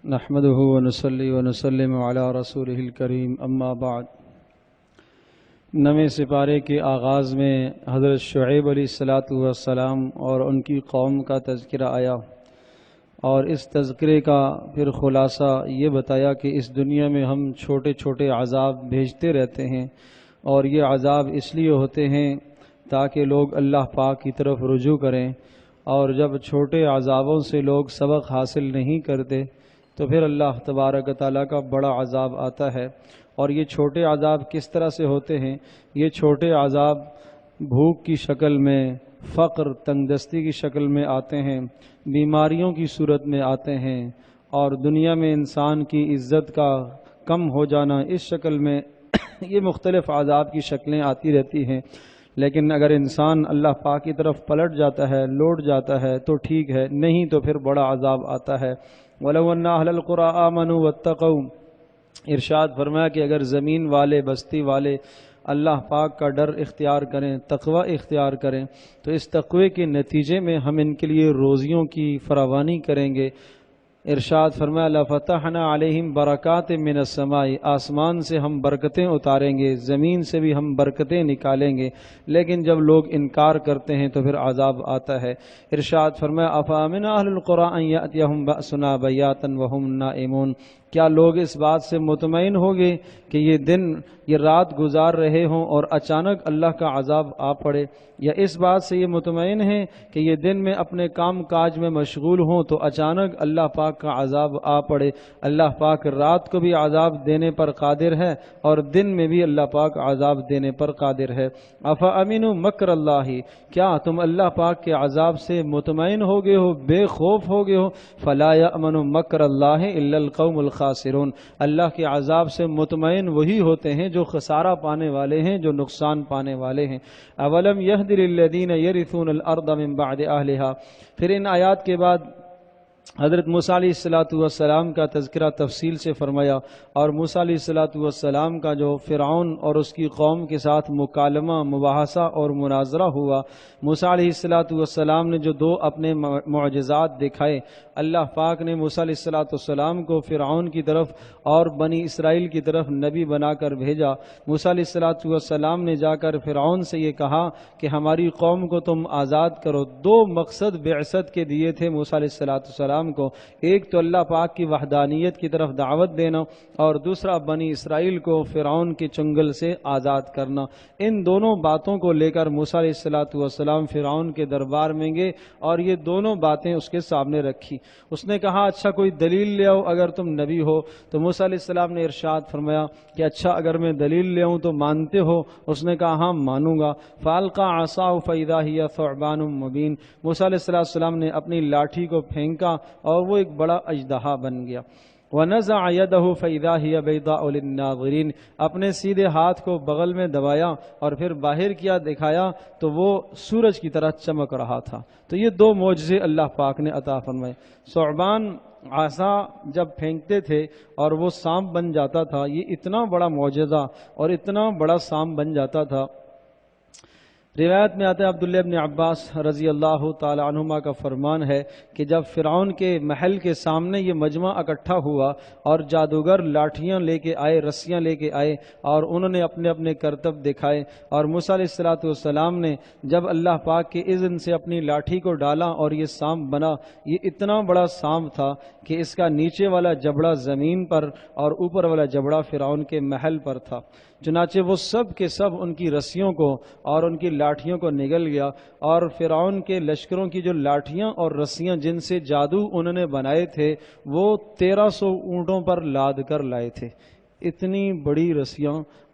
نحمده ونصلي ونسلم على رسوله الکریم اما بعد۔ نویں سپارے کے آغاز میں حضرت شعیب علیہ السلام اور ان کی قوم کا تذکرہ آیا، اور اس تذکرے کا پھر خلاصہ یہ بتایا کہ اس دنیا میں ہم چھوٹے چھوٹے عذاب بھیجتے رہتے ہیں، اور یہ عذاب اس لیے ہوتے ہیں تاکہ لوگ اللہ پاک کی طرف رجوع کریں، اور جب چھوٹے عذابوں سے لوگ سبق حاصل نہیں کرتے تو پھر اللہ تبارک تعالیٰ کا بڑا عذاب آتا ہے۔ اور یہ چھوٹے عذاب کس طرح سے ہوتے ہیں؟ یہ چھوٹے عذاب بھوک کی شکل میں، فقر، تنگدستی کی شکل میں آتے ہیں، بیماریوں کی صورت میں آتے ہیں، اور دنیا میں انسان کی عزت کا کم ہو جانا، اس شکل میں یہ مختلف عذاب کی شکلیں آتی رہتی ہیں۔ لیکن اگر انسان اللہ پاک کی طرف پلٹ جاتا ہے، لوٹ جاتا ہے تو ٹھیک ہے، نہیں تو پھر بڑا عذاب آتا ہے۔ وَلَوْ أَنَّ أَهْلَ الْقُرَىٰ آمَنُوا وَاتَّقَوْا، ارشاد فرمایا کہ اگر زمین والے، بستی والے اللہ پاک کا ڈر اختیار کریں، تقوی اختیار کریں، تو اس تقوی کے نتیجے میں ہم ان کے لیے روزیوں کی فراوانی کریں گے۔ ارشاد فرمایا لَفَتَحْنَا عَلَيْهِمْ بَرَكَاتٍ مِّنَ السَّمَاءِ، آسمان سے ہم برکتیں اتاریں گے، زمین سے بھی ہم برکتیں نکالیں گے، لیکن جب لوگ انکار کرتے ہیں تو پھر عذاب آتا ہے۔ ارشاد فرمایا أَفَأَمِنَ أَهْلُ الْقُرَىٰ أَن يَأْتِيَهُمْ بَأْسُنَا بَيَاتًا وَهُمْ نَائِمُونَ، کیا لوگ اس بات سے مطمئن ہو گے کہ یہ رات گزار رہے ہوں اور اچانک اللہ کا عذاب آ پڑے، یا اس بات سے یہ مطمئن ہیں کہ یہ دن میں اپنے کام کاج میں مشغول ہوں تو اچانک اللہ پاک کا عذاب آ پڑے؟ اللہ پاک رات کو بھی عذاب دینے پر قادر ہے اور دن میں بھی اللہ پاک عذاب دینے پر قادر ہے۔ افامنوا مکر اللہ، کیا تم اللہ پاک کے عذاب سے مطمئن ہو گئے ہو، بے خوف ہو گئے ہو؟ فلا یأمن مکر اللہ الا القوم الخاسرون، اللہ کے عذاب سے مطمئن وہی ہوتے ہیں جو خسارہ پانے والے ہیں، جو نقصان پانے والے ہیں۔ اولم یہد للذین یرثون الارض من بعد اہلہا، پھر ان آیات کے بعد حضرت موسیٰ علیہ السلام کا تذکرہ تفصیل سے فرمایا، اور موسیٰ علیہ السلام کا جو فرعون اور اس کی قوم کے ساتھ مکالمہ، مباحثہ اور مناظرہ ہوا۔ موسیٰ علیہ السلام نے جو دو اپنے معجزات دکھائے، اللہ پاک نے موسیٰ علیہ السلام کو فرعون کی طرف اور بنی اسرائیل کی طرف نبی بنا کر بھیجا۔ موسیٰ علیہ السلام نے جا کر فرعون سے یہ کہا کہ ہماری قوم کو تم آزاد کرو۔ دو مقصد بعثت کے دیے تھے موسیٰ علیہ السلام کو، ایک تو اللہ پاک کی وحدانیت کی طرف دعوت دینا، اور دوسرا بنی اسرائیل کو فرعون کے چنگل سے آزاد کرنا۔ ان دونوں باتوں کو لے کر موسیٰ علیہ السلام فرعون کے دربار میں گئے، اور یہ دونوں باتیں اس کے سامنے رکھی۔ اس نے کہا اچھا کوئی دلیل لے آؤ اگر تم نبی ہو، تو موسیٰ علیہ السلام نے ارشاد فرمایا کہ اچھا اگر میں دلیل لے آؤں تو مانتے ہو؟ اس نے کہا ہاں مانوں گا۔ فَأَلْقَىٰ عَصَاهُ فَإِذَا هِيَ ثُعْبَانٌ مُّبِينٌ، موسیٰ علیہ السلام نے اپنی لاٹھی کو پھینکا اور وہ ایک بڑا اژدہا بن گیا۔ وَنَزَعَ يَدَهُ فَإِذَا هِيَ بَيْضَاءُ لِلنَّاظِرِينَ، اپنے سیدھے ہاتھ کو بغل میں دبایا اور پھر باہر کیا، دکھایا تو وہ سورج کی طرح چمک رہا تھا۔ تو یہ دو معجزے اللہ پاک نے عطا فرمائے۔ ثعبان عصا جب پھینکتے تھے اور وہ سانپ بن جاتا تھا، یہ اتنا بڑا معجزہ اور اتنا بڑا سانپ بن جاتا تھا۔ روایت میں آتا ہے عبداللہ ابن عباس رضی اللہ تعالی عنہما کا فرمان ہے کہ جب فرعون کے محل کے سامنے یہ مجمع اکٹھا ہوا اور جادوگر لاٹھیاں لے کے آئے، رسیاں لے کے آئے، اور انہوں نے اپنے اپنے کرتب دکھائے، اور موسیٰ علیہ السلام نے جب اللہ پاک کے اذن سے اپنی لاٹھی کو ڈالا اور یہ سانپ بنا، یہ اتنا بڑا سانپ تھا کہ اس کا نیچے والا جبڑا زمین پر اور اوپر والا جبڑا فرعون کے محل پر تھا۔ چنانچہ وہ سب کے سب ان کی رسیوں کو اور ان کی لاٹھیوں کو نگل گیا، اور فرعون کے لشکروں کی جو لاٹھیاں اور رسیاں جن سے جادو انہوں نے بنائے تھے وہ 1300 اونٹوں پر لاد کر لائے تھے۔ اتنی بڑی رسیاں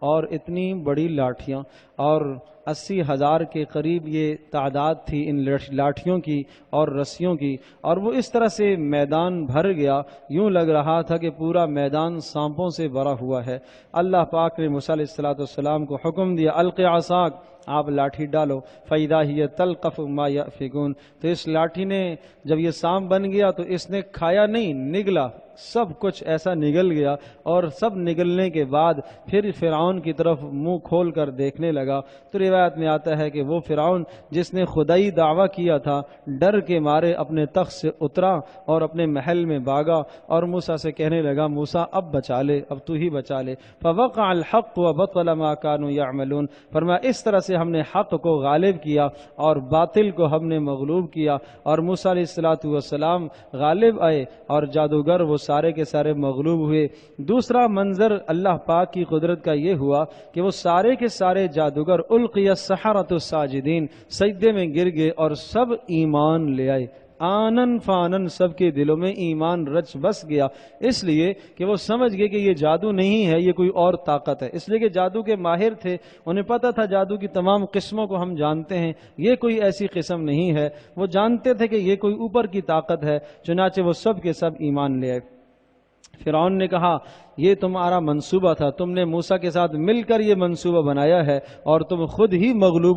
اور اتنی بڑی لاٹھیاں، اور 80,000 کے قریب یہ تعداد تھی ان لاٹھیوں کی اور رسیوں کی، اور وہ اس طرح سے میدان بھر گیا، یوں لگ رہا تھا کہ پورا میدان سانپوں سے بھرا ہوا ہے۔ اللہ پاک نے موسیٰ علیہ السلام کو حکم دیا القِ عصاک، آپ لاٹھی ڈالو، فَإِذَا هِيَ تَلْقَفُ مَا يَأْفِكُونَ، تو اس لاٹھی نے جب یہ سانپ بن گیا تو اس نے کھایا نہیں، نگلا، سب کچھ ایسا نگل گیا، اور سب نگلنے کے بعد پھر فرعون کی طرف منہ کھول کر دیکھنے لگا۔ تو روایت میں آتا ہے کہ وہ فرعون جس نے خدائی دعویٰ کیا تھا، ڈر کے مارے اپنے تخت سے اترا اور اپنے محل میں بھاگا اور موسیٰ سے کہنے لگا موسیٰ اب بچا لے، اب تو ہی بچا لے۔ فوقع الحق وبطل ما كانوا يعملون، فرمایا اس طرح سے ہم نے حق کو غالب کیا اور باطل کو ہم نے مغلوب کیا، اور موسیٰ علیہ السلام غالب آئے اور جادوگر وہ سارے کے سارے مغلوب ہوئے۔ دوسرا منظر اللہ پاک کی قدرت کا یہ ہوا کہ وہ سارے کے سارے جادوگر القی السحرۃ الساجدین، سجدے میں گر گئے اور سب ایمان لے آئے۔ آنن فانن سب کے دلوں میں ایمان رچ بس گیا، اس لیے کہ وہ سمجھ گئے کہ یہ جادو نہیں ہے، یہ کوئی اور طاقت ہے۔ اس لیے کہ جادو کے ماہر تھے، انہیں پتہ تھا جادو کی تمام قسموں کو ہم جانتے ہیں، یہ کوئی ایسی قسم نہیں ہے۔ وہ جانتے تھے کہ یہ کوئی اوپر کی طاقت ہے، چنانچہ وہ سب کے سب ایمان لے آئے۔ فرعون نے کہا یہ تمہارا منصوبہ تھا، تم نے موسیٰ کے ساتھ مل کر یہ منصوبہ بنایا ہے اور تم خود ہی مغلوب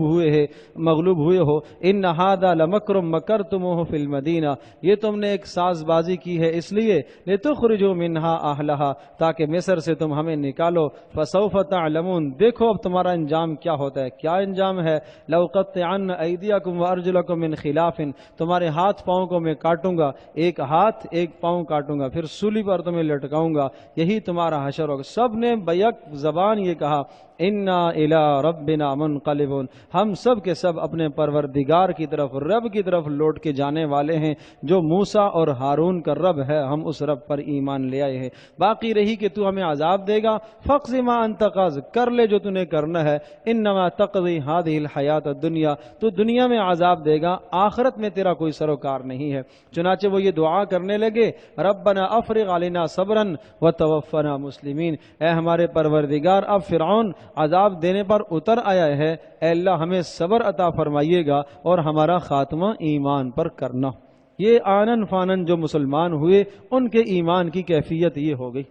ہوئے ہو۔ ان ھذا لمکر مکرتموہ فی المدینہ، یہ تم نے ایک ساز بازی کی ہے اس لیے لتخرجوا منہا اہلہا، تاکہ مصر سے تم ہمیں نکالو۔ فسوف تعلمون، دیکھو اب تمہارا انجام کیا ہوتا ہے۔ کیا انجام ہے؟ لأقطعن ایدیکم وارجلکم من خلاف، تمہارے ہاتھ پاؤں کو میں کاٹوں گا، ایک ہاتھ ایک پاؤں کاٹوں گا، پھر سولی پر تمہیں لٹکاؤں گا، یہی تمہارا حشر ہوگا۔ سب نے بیک زبان یہ کہا انا الی ربنا منقلبون، ہم سب کے سب اپنے پروردگار کی طرف، رب کی طرف لوٹ کے جانے والے ہیں، جو موسیٰ اور ہارون کا رب ہے، ہم اس رب پر ایمان لے آئے ہیں۔ باقی رہی کہ تو ہمیں عذاب دے گا، فاقض ما انت قاض، کر لے جو تو نے کرنا ہے، انما تقضی هذه الحیات الدنیا، تو دنیا میں عذاب دے گا، آخرت میں تیرا کوئی سروکار نہیں ہے۔ چنانچہ وہ یہ دعا کرنے لگے ربنا افرغ علینا صبرا وتوفنا مسلمین، اے ہمارے پروردگار اب فرعون عذاب دینے پر اتر آیا ہے، اے اللہ ہمیں صبر عطا فرمائیے گا اور ہمارا خاتمہ ایمان پر کرنا۔ یہ آنن فانن جو مسلمان ہوئے ان کے ایمان کی کیفیت یہ ہو گئی۔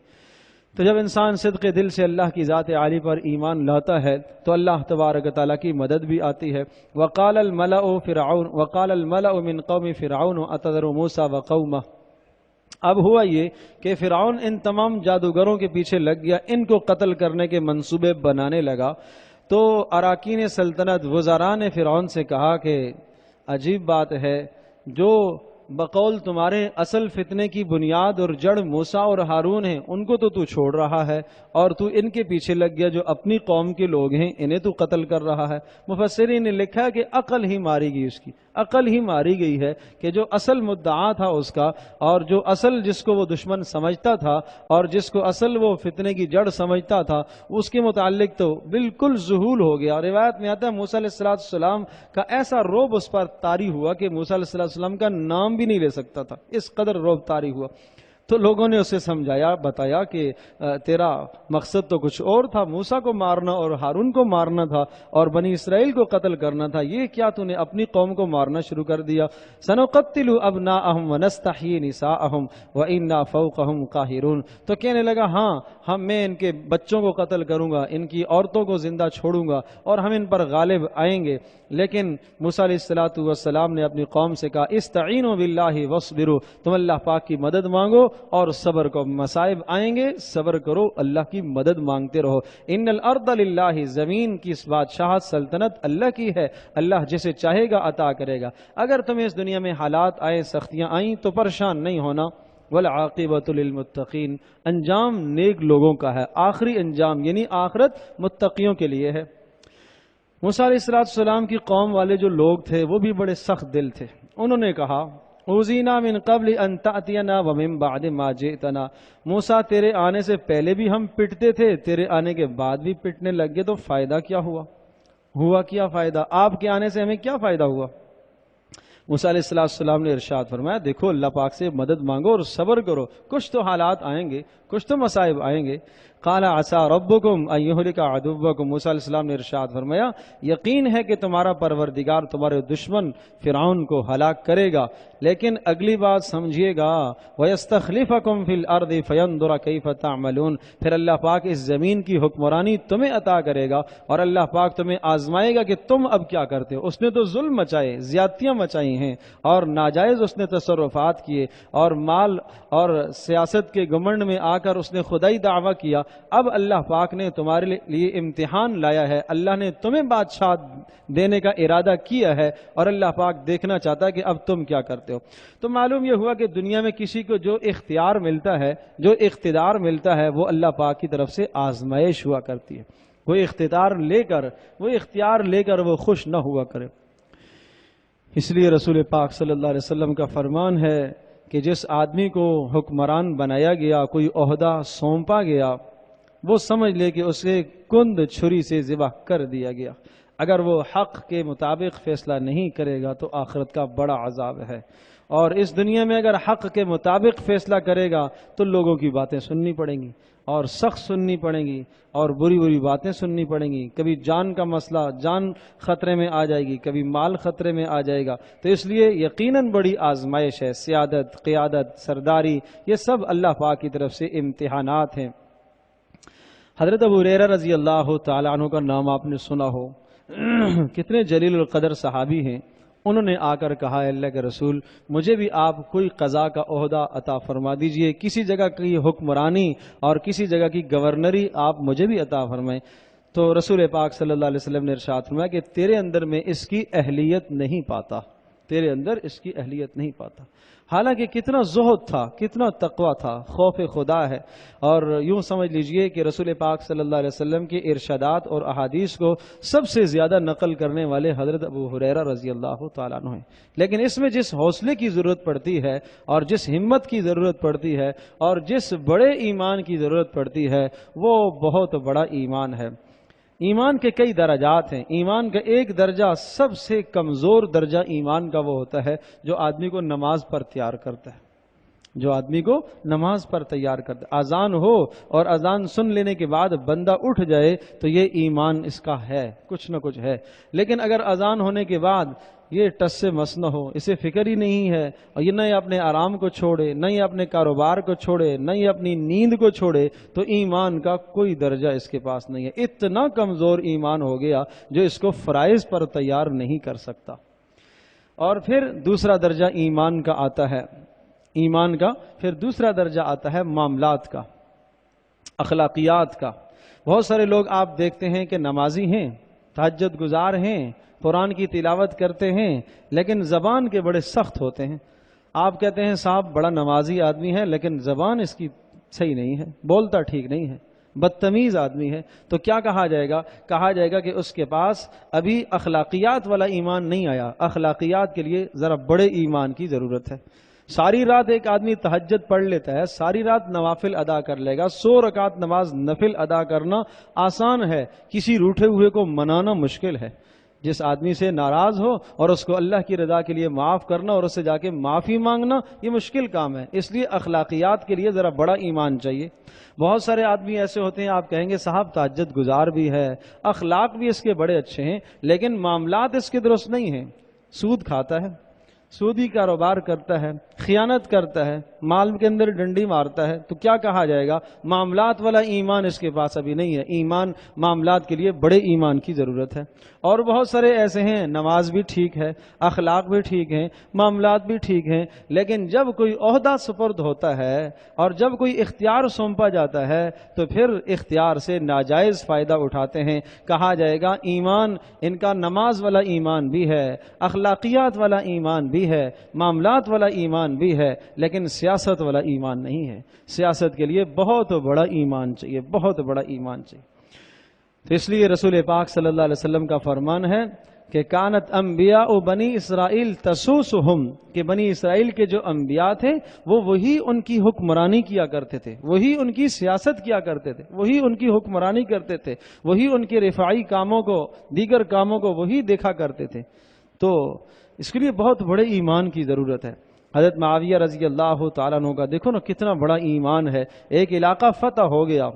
تو جب انسان صدق دل سے اللہ کی ذات عالی پر ایمان لاتا ہے تو اللہ تبارک تعالیٰ کی مدد بھی آتی ہے۔ وقال الملأ من قوم فرعون اتذر موسیٰ وقومہ، اب ہوا یہ کہ فرعون ان تمام جادوگروں کے پیچھے لگ گیا، ان کو قتل کرنے کے منصوبے بنانے لگا۔ تو اراکین سلطنت وزراء نے فرعون سے کہا کہ عجیب بات ہے، جو بقول تمہارے اصل فتنے کی بنیاد اور جڑ موسیٰ اور ہارون ہیں ان کو تو چھوڑ رہا ہے، اور تو ان کے پیچھے لگ گیا جو اپنی قوم کے لوگ ہیں انہیں تو قتل کر رہا ہے۔ مفسرین نے لکھا ہے کہ عقل ہی ماری گئی، اس کی عقل ہی ماری گئی ہے کہ جو اصل مدعا تھا اس کا، اور جو اصل جس کو وہ دشمن سمجھتا تھا اور جس کو اصل وہ فتنے کی جڑ سمجھتا تھا، اس کے متعلق تو بالکل ذہول ہو گیا۔ روایت میں آتا ہے موسیٰ علیہ السلام کا ایسا روب اس پر طاری ہوا کہ موسیٰ علیہ السلام کا نام بھی نہیں لے سکتا تھا، اس قدر روب طاری ہوا۔ تو لوگوں نے اسے سمجھایا، بتایا کہ تیرا مقصد تو کچھ اور تھا، موسیٰ کو مارنا اور ہارون کو مارنا تھا اور بنی اسرائیل کو قتل کرنا تھا، یہ کیا تو نے اپنی قوم کو مارنا شروع کر دیا۔ سنقتل ابناءہم ونستحیی نساءہم وانا فوقہم قاہرون، تو کہنے لگا ہاں میں ان کے بچوں کو قتل کروں گا، ان کی عورتوں کو زندہ چھوڑوں گا اور ہم ان پر غالب آئیں گے۔ لیکن موسیٰ علیہ السلام نے اپنی قوم سے کہا استعینوا باللہ واصبروا، تم اللہ پاک کی مدد مانگو اور صبر کو، مصائب آئیں گے صبر کرو، اللہ کی مدد مانگتے رہو۔ ان الارض للہ، زمین کی بادشاہت سلطنت اللہ کی ہے، اللہ جسے چاہے گا عطا کرے گا۔ اگر تمہیں اس دنیا میں حالات آئیں، سختیاں آئیں تو پریشان نہیں ہونا۔ والعاقبۃ للمتقین، انجام نیک لوگوں کا ہے، آخری انجام یعنی آخرت متقیوں کے لیے ہے۔ موسیٰ علیہ السلام کی قوم والے جو لوگ تھے وہ بھی بڑے سخت دل تھے، انہوں نے کہا اوذینا من قبل ان تأتینا ومن بعد ما جئتنا، موسیٰ تیرے آنے سے پہلے بھی ہم پٹتے تھے، تیرے آنے کے بعد بھی پٹنے لگ گئے، تو فائدہ کیا ہوا کیا فائدہ؟ آپ کے آنے سے ہمیں کیا فائدہ ہوا؟ موسیٰ علیہ السلام نے ارشاد فرمایا دیکھو اللہ پاک سے مدد مانگو اور صبر کرو، کچھ تو حالات آئیں گے، کچھ تو مصائب آئیں گے۔ قال عسى ربكم ان يهلك عدوكم، موسیٰ علیہ السلام نے ارشاد فرمایا یقین ہے کہ تمہارا پروردگار تمہارے دشمن فرعون کو ہلاک کرے گا، لیکن اگلی بات سمجھیے گا وَيَسْتَخْلِفَكُمْ فِي الْأَرْضِ فَيَنْظُرَ كَيْفَ تَعْمَلُونَ، پھر اللہ پاک اس زمین کی حکمرانی تمہیں عطا کرے گا اور اللہ پاک تمہیں آزمائے گا کہ تم اب کیا کرتے ہو۔ اس نے تو ظلم مچائے، زیادتیاں مچائی ہیں اور ناجائز اس نے تصرفات کیے اور مال اور سیاست کے گمنڈ میں آ کر اس نے خدائی دعویٰ کیا۔ اب اللہ پاک نے تمہارے لیے امتحان لایا ہے، اللہ نے تمہیں بادشاہ دینے کا ارادہ کیا ہے اور اللہ پاک دیکھنا چاہتا ہے کہ اب تم کیا کرتے ہو۔ تو معلوم یہ ہوا کہ دنیا میں کسی کو جو اختیار ملتا ہے، جو اقتدار ملتا ہے، وہ اللہ پاک کی طرف سے آزمائش ہوا کرتی ہے۔ وہ اختیار لے کر وہ خوش نہ ہوا کرے۔ اس لیے رسول پاک صلی اللہ علیہ وسلم کا فرمان ہے کہ جس آدمی کو حکمران بنایا گیا، کوئی عہدہ سونپا گیا، وہ سمجھ لے کہ اسے کند چھری سے ذبح کر دیا گیا۔ اگر وہ حق کے مطابق فیصلہ نہیں کرے گا تو آخرت کا بڑا عذاب ہے، اور اس دنیا میں اگر حق کے مطابق فیصلہ کرے گا تو لوگوں کی باتیں سننی پڑیں گی اور سخت سننی پڑیں گی اور بری بری باتیں سننی پڑیں گی۔ کبھی جان کا مسئلہ، جان خطرے میں آ جائے گی، کبھی مال خطرے میں آ جائے گا۔ تو اس لیے یقیناً بڑی آزمائش ہے۔ سیادت، قیادت، سرداری، یہ سب اللہ پاک کی طرف سے امتحانات ہیں۔ حضرت ابو ہریرہ رضی اللہ تعالیٰ عنہ کا نام آپ نے سنا ہو، کتنے جلیل القدر صحابی ہیں۔ انہوں نے آ کر کہا اللہ کے رسول مجھے بھی آپ کوئی قضا کا عہدہ عطا فرما دیجئے، کسی جگہ کی حکمرانی اور کسی جگہ کی گورنری آپ مجھے بھی عطا فرمائیں۔ تو رسول پاک صلی اللہ علیہ وسلم نے ارشاد فرمایا کہ تیرے اندر میں اس کی اہلیت نہیں پاتا، تیرے اندر اس کی اہلیت نہیں پاتا۔ حالانکہ کتنا زہد تھا، کتنا تقوی تھا، خوف خدا ہے۔ اور یوں سمجھ لیجئے کہ رسول پاک صلی اللہ علیہ وسلم کے ارشادات اور احادیث کو سب سے زیادہ نقل کرنے والے حضرت ابو ہریرہ رضی اللہ تعالیٰ عنہ ہیں۔ لیکن اس میں جس حوصلے کی ضرورت پڑتی ہے اور جس ہمت کی ضرورت پڑتی ہے اور جس بڑے ایمان کی ضرورت پڑتی ہے وہ بہت بڑا ایمان ہے۔ ایمان کے کئی درجات ہیں۔ ایمان کا ایک درجہ، سب سے کمزور درجہ ایمان کا وہ ہوتا ہے جو آدمی کو نماز پر تیار کرتا ہے، جو آدمی کو نماز پر تیار کرتا ہے۔ اذان ہو اور اذان سن لینے کے بعد بندہ اٹھ جائے تو یہ ایمان اس کا ہے، کچھ نہ کچھ ہے۔ لیکن اگر اذان ہونے کے بعد یہ ٹس سے مس نہ ہو، اسے فکر ہی نہیں ہے، اور یہ نہ یہ اپنے آرام کو چھوڑے، نہ یہ اپنے کاروبار کو چھوڑے، نہ یہ اپنی نیند کو چھوڑے، تو ایمان کا کوئی درجہ اس کے پاس نہیں ہے۔ اتنا کمزور ایمان ہو گیا جو اس کو فرائض پر تیار نہیں کر سکتا۔ اور پھر دوسرا درجہ ایمان کا آتا ہے، ایمان کا پھر دوسرا درجہ آتا ہے معاملات کا، اخلاقیات کا۔ بہت سارے لوگ آپ دیکھتے ہیں کہ نمازی ہیں، تہجد گزار ہیں، قرآن کی تلاوت کرتے ہیں، لیکن زبان کے بڑے سخت ہوتے ہیں۔ آپ کہتے ہیں صاحب بڑا نمازی آدمی ہے لیکن زبان اس کی صحیح نہیں ہے، بولتا ٹھیک نہیں ہے، بدتمیز آدمی ہے۔ تو کیا کہا جائے گا؟ کہا جائے گا کہ اس کے پاس ابھی اخلاقیات والا ایمان نہیں آیا۔ اخلاقیات کے لیے ذرا بڑے ایمان کی ضرورت ہے۔ ساری رات ایک آدمی تہجد پڑھ لیتا ہے، ساری رات نوافل ادا کر لے گا، 100 رکعت نماز نفل ادا کرنا آسان ہے، کسی روٹھے ہوئے کو منانا مشکل ہے۔ جس آدمی سے ناراض ہو اور اس کو اللہ کی رضا کے لیے معاف کرنا اور اس سے جا کے معافی مانگنا یہ مشکل کام ہے۔ اس لیے اخلاقیات کے لیے ذرا بڑا ایمان چاہیے۔ بہت سارے آدمی ایسے ہوتے ہیں، آپ کہیں گے صاحب تہجد گزار بھی ہے، اخلاق بھی اس کے بڑے اچھے ہیں، لیکن معاملات اس کے درست نہیں ہیں۔ سود کھاتا ہے، سودی کاروبار کرتا ہے، خیانت کرتا ہے، مال کے اندر ڈنڈی مارتا ہے، تو کیا کہا جائے گا؟ معاملات والا ایمان اس کے پاس ابھی نہیں ہے۔ ایمان، معاملات کے لیے بڑے ایمان کی ضرورت ہے۔ اور بہت سارے ایسے ہیں، نماز بھی ٹھیک ہے، اخلاق بھی ٹھیک ہیں، معاملات بھی ٹھیک ہیں، لیکن جب کوئی عہدہ سپرد ہوتا ہے اور جب کوئی اختیار سونپا جاتا ہے تو پھر اختیار سے ناجائز فائدہ اٹھاتے ہیں۔ کہا جائے گا ایمان ان کا نماز والا ایمان بھی ہے، اخلاقیات والا ایمان بھی ہے، معاملات والا ایمان بھی ہے، لیکن سیاست والا ایمان نہیں ہے۔ سیاست کے لیے بہت بڑا ایمان چاہیے، بہت بڑا ایمان چاہیے۔ تو اس لیے رسول پاک صلی اللہ علیہ وسلم کا فرمان ہے کہ کانت انبیاء بنی اسرائیل تسوسہم، کہ بنی اسرائیل کے جو انبیاء تھے وہ وہی ان کی حکمرانی کیا کرتے تھے، وہی ان کی سیاست کیا کرتے تھے، وہی ان کی حکمرانی کرتے تھے، وہی ان کے رفاعی کاموں کو، دیگر کاموں کو وہی دیکھا کرتے تھے۔ تو اس کے لیے بہت بڑے ایمان کی ضرورت ہے۔ حضرت معاویہ رضی اللہ تعالیٰ عنہ کا دیکھو نا کتنا بڑا ایمان ہے۔ ایک علاقہ فتح ہو گیا،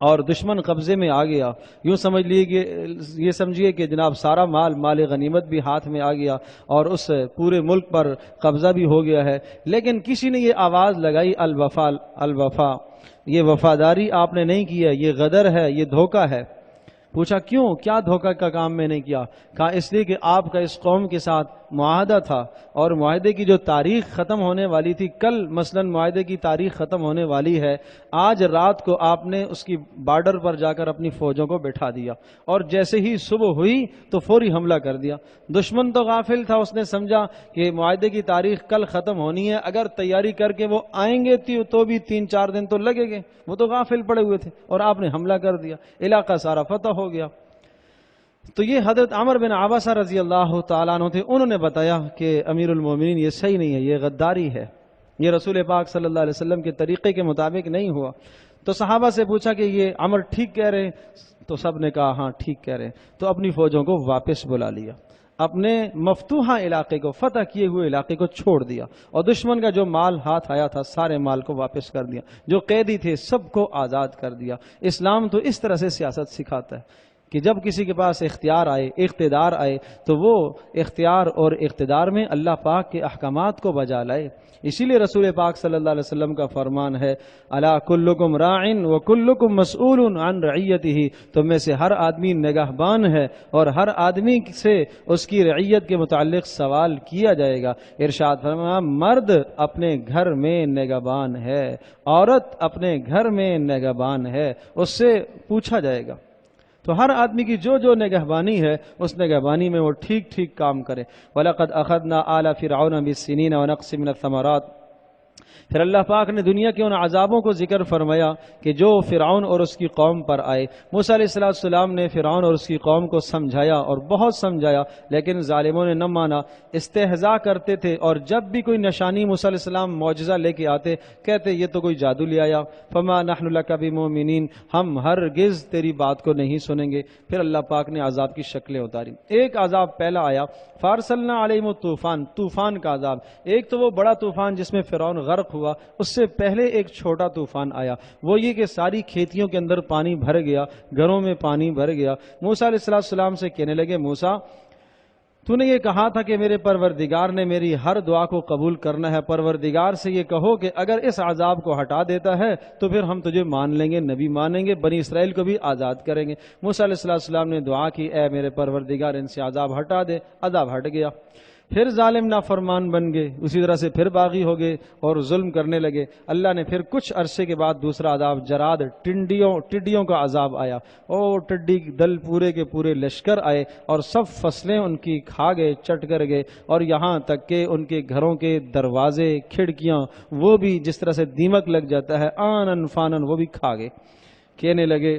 اور دشمن قبضے میں آ گیا، یوں سمجھ لیے کہ یہ سمجھیے کہ جناب سارا مال غنیمت بھی ہاتھ میں آ گیا اور اس پورے ملک پر قبضہ بھی ہو گیا ہے، لیکن کسی نے یہ آواز لگائی الوفا الوفا، یہ وفاداری آپ نے نہیں کی ہے، یہ غدر ہے، یہ دھوکہ ہے۔ پوچھا کیوں، کیا دھوکہ کا کام میں نے کیا؟ کہا اس لیے کہ آپ کا اس قوم کے ساتھ معاہدہ تھا، اور معاہدے کی جو تاریخ ختم ہونے والی تھی، کل مثلا معاہدے کی تاریخ ختم ہونے والی ہے، آج رات کو آپ نے اس کی بارڈر پر جا کر اپنی فوجوں کو بٹھا دیا، اور جیسے ہی صبح ہوئی تو فوری حملہ کر دیا۔ دشمن تو غافل تھا، اس نے سمجھا کہ معاہدے کی تاریخ کل ختم ہونی ہے، اگر تیاری کر کے وہ آئیں گے تو بھی 3-4 دن تو لگے گے، وہ تو غافل پڑے ہوئے تھے، اور آپ نے حملہ کر دیا، علاقہ سارا فتح ہو گیا۔ تو یہ حضرت عمر بن عباسہ رضی اللہ تعالیٰ عنہ تھے، انہوں نے بتایا کہ امیر المومنین یہ صحیح نہیں ہے، یہ غداری ہے، یہ رسول پاک صلی اللہ علیہ وسلم کے طریقے کے مطابق نہیں ہوا۔ تو صحابہ سے پوچھا کہ یہ عمر ٹھیک کہہ رہے ہیں؟ تو سب نے کہا ہاں ٹھیک کہہ رہے ہیں۔ تو اپنی فوجوں کو واپس بلا لیا، اپنے مفتوحہ علاقے کو، فتح کیے ہوئے علاقے کو چھوڑ دیا، اور دشمن کا جو مال ہاتھ آیا تھا سارے مال کو واپس کر دیا، جو قیدی تھے سب کو آزاد کر دیا۔ اسلام تو اس طرح سے سیاست سکھاتا ہے کہ جب کسی کے پاس اختیار آئے، اقتدار آئے، تو وہ اختیار اور اقتدار میں اللہ پاک کے احکامات کو بجا لائے۔ اسی لیے رسول پاک صلی اللہ علیہ وسلم کا فرمان ہے الا کلکم راعٍ وکلکم مسئول عن رعیتہ، تم میں سے ہر آدمی نگہبان ہے اور ہر آدمی سے اس کی رعیت کے متعلق سوال کیا جائے گا۔ ارشاد فرمایا مرد اپنے گھر میں نگہبان ہے، عورت اپنے گھر میں نگہبان ہے، اس سے پوچھا جائے گا۔ تو ہر آدمی کی جو نگہبانی ہے اس نگہبانی میں وہ ٹھیک ٹھیک کام کرے۔ وَلَقَدْ أَخَذْنَا آلَ فِرْعَوْنَ بِالسِّنِينَ وَنَقْصٍ مِّنَ الثَّمَرَاتِ۔ پھر اللہ پاک نے دنیا کے ان عذابوں کو ذکر فرمایا کہ جو فرعون اور اس کی قوم پر آئے۔ موسیٰ علیہ السلام نے فرعون اور اس کی قوم کو سمجھایا اور بہت سمجھایا، لیکن ظالموں نے نہ مانا، استہزاء کرتے تھے، اور جب بھی کوئی نشانی موسیٰ علیہ السلام معجزہ لے کے آتے کہتے یہ تو کوئی جادو لے آیا۔ فما نحن لک بمؤمنین، ہم ہرگز تیری بات کو نہیں سنیں گے۔ پھر اللہ پاک نے عذاب کی شکلیں اتاری۔ ایک عذاب پہلا آیا فارسلنا علیہم الطوفان، طوفان کا عذاب۔ ایک تو وہ بڑا طوفان جس میں فرعون غرق ہوا، اس سے پہلے ایک چھوٹا طوفان آیا، وہ یہ کہ ساری کھیتیوں کے اندر پانی بھر گیا، گھروں میں پانی بھر گیا۔ موسیٰ علیہ السلام سے کہنے لگے موسیٰ تو نے یہ کہا تھا کہ میرے پروردگار نے میری ہر دعا کو قبول کرنا ہے، پروردگار سے یہ کہو کہ اگر اس عذاب کو ہٹا دیتا ہے تو پھر ہم تجھے مان لیں گے، نبی مانیں گے، بنی اسرائیل کو بھی آزاد کریں گے۔ موسیٰ علیہ السلام نے دعا کی اے میرے پروردگار ان سے عذاب ہٹا دے، عذاب ہٹ گیا۔ پھر ظالم نافرمان بن گئے، اسی طرح سے پھر باغی ہو گئے اور ظلم کرنے لگے۔ اللہ نے پھر کچھ عرصے کے بعد دوسرا عذاب جراد، ٹڈیوں کا عذاب آیا، اور ٹڈی دل پورے کے پورے لشکر آئے اور سب فصلیں ان کی کھا گئے، چٹ کر گئے، اور یہاں تک کہ ان کے گھروں کے دروازے، کھڑکیاں، وہ بھی جس طرح سے دیمک لگ جاتا ہے آنن فانن، وہ بھی کھا گئے۔ کہنے لگے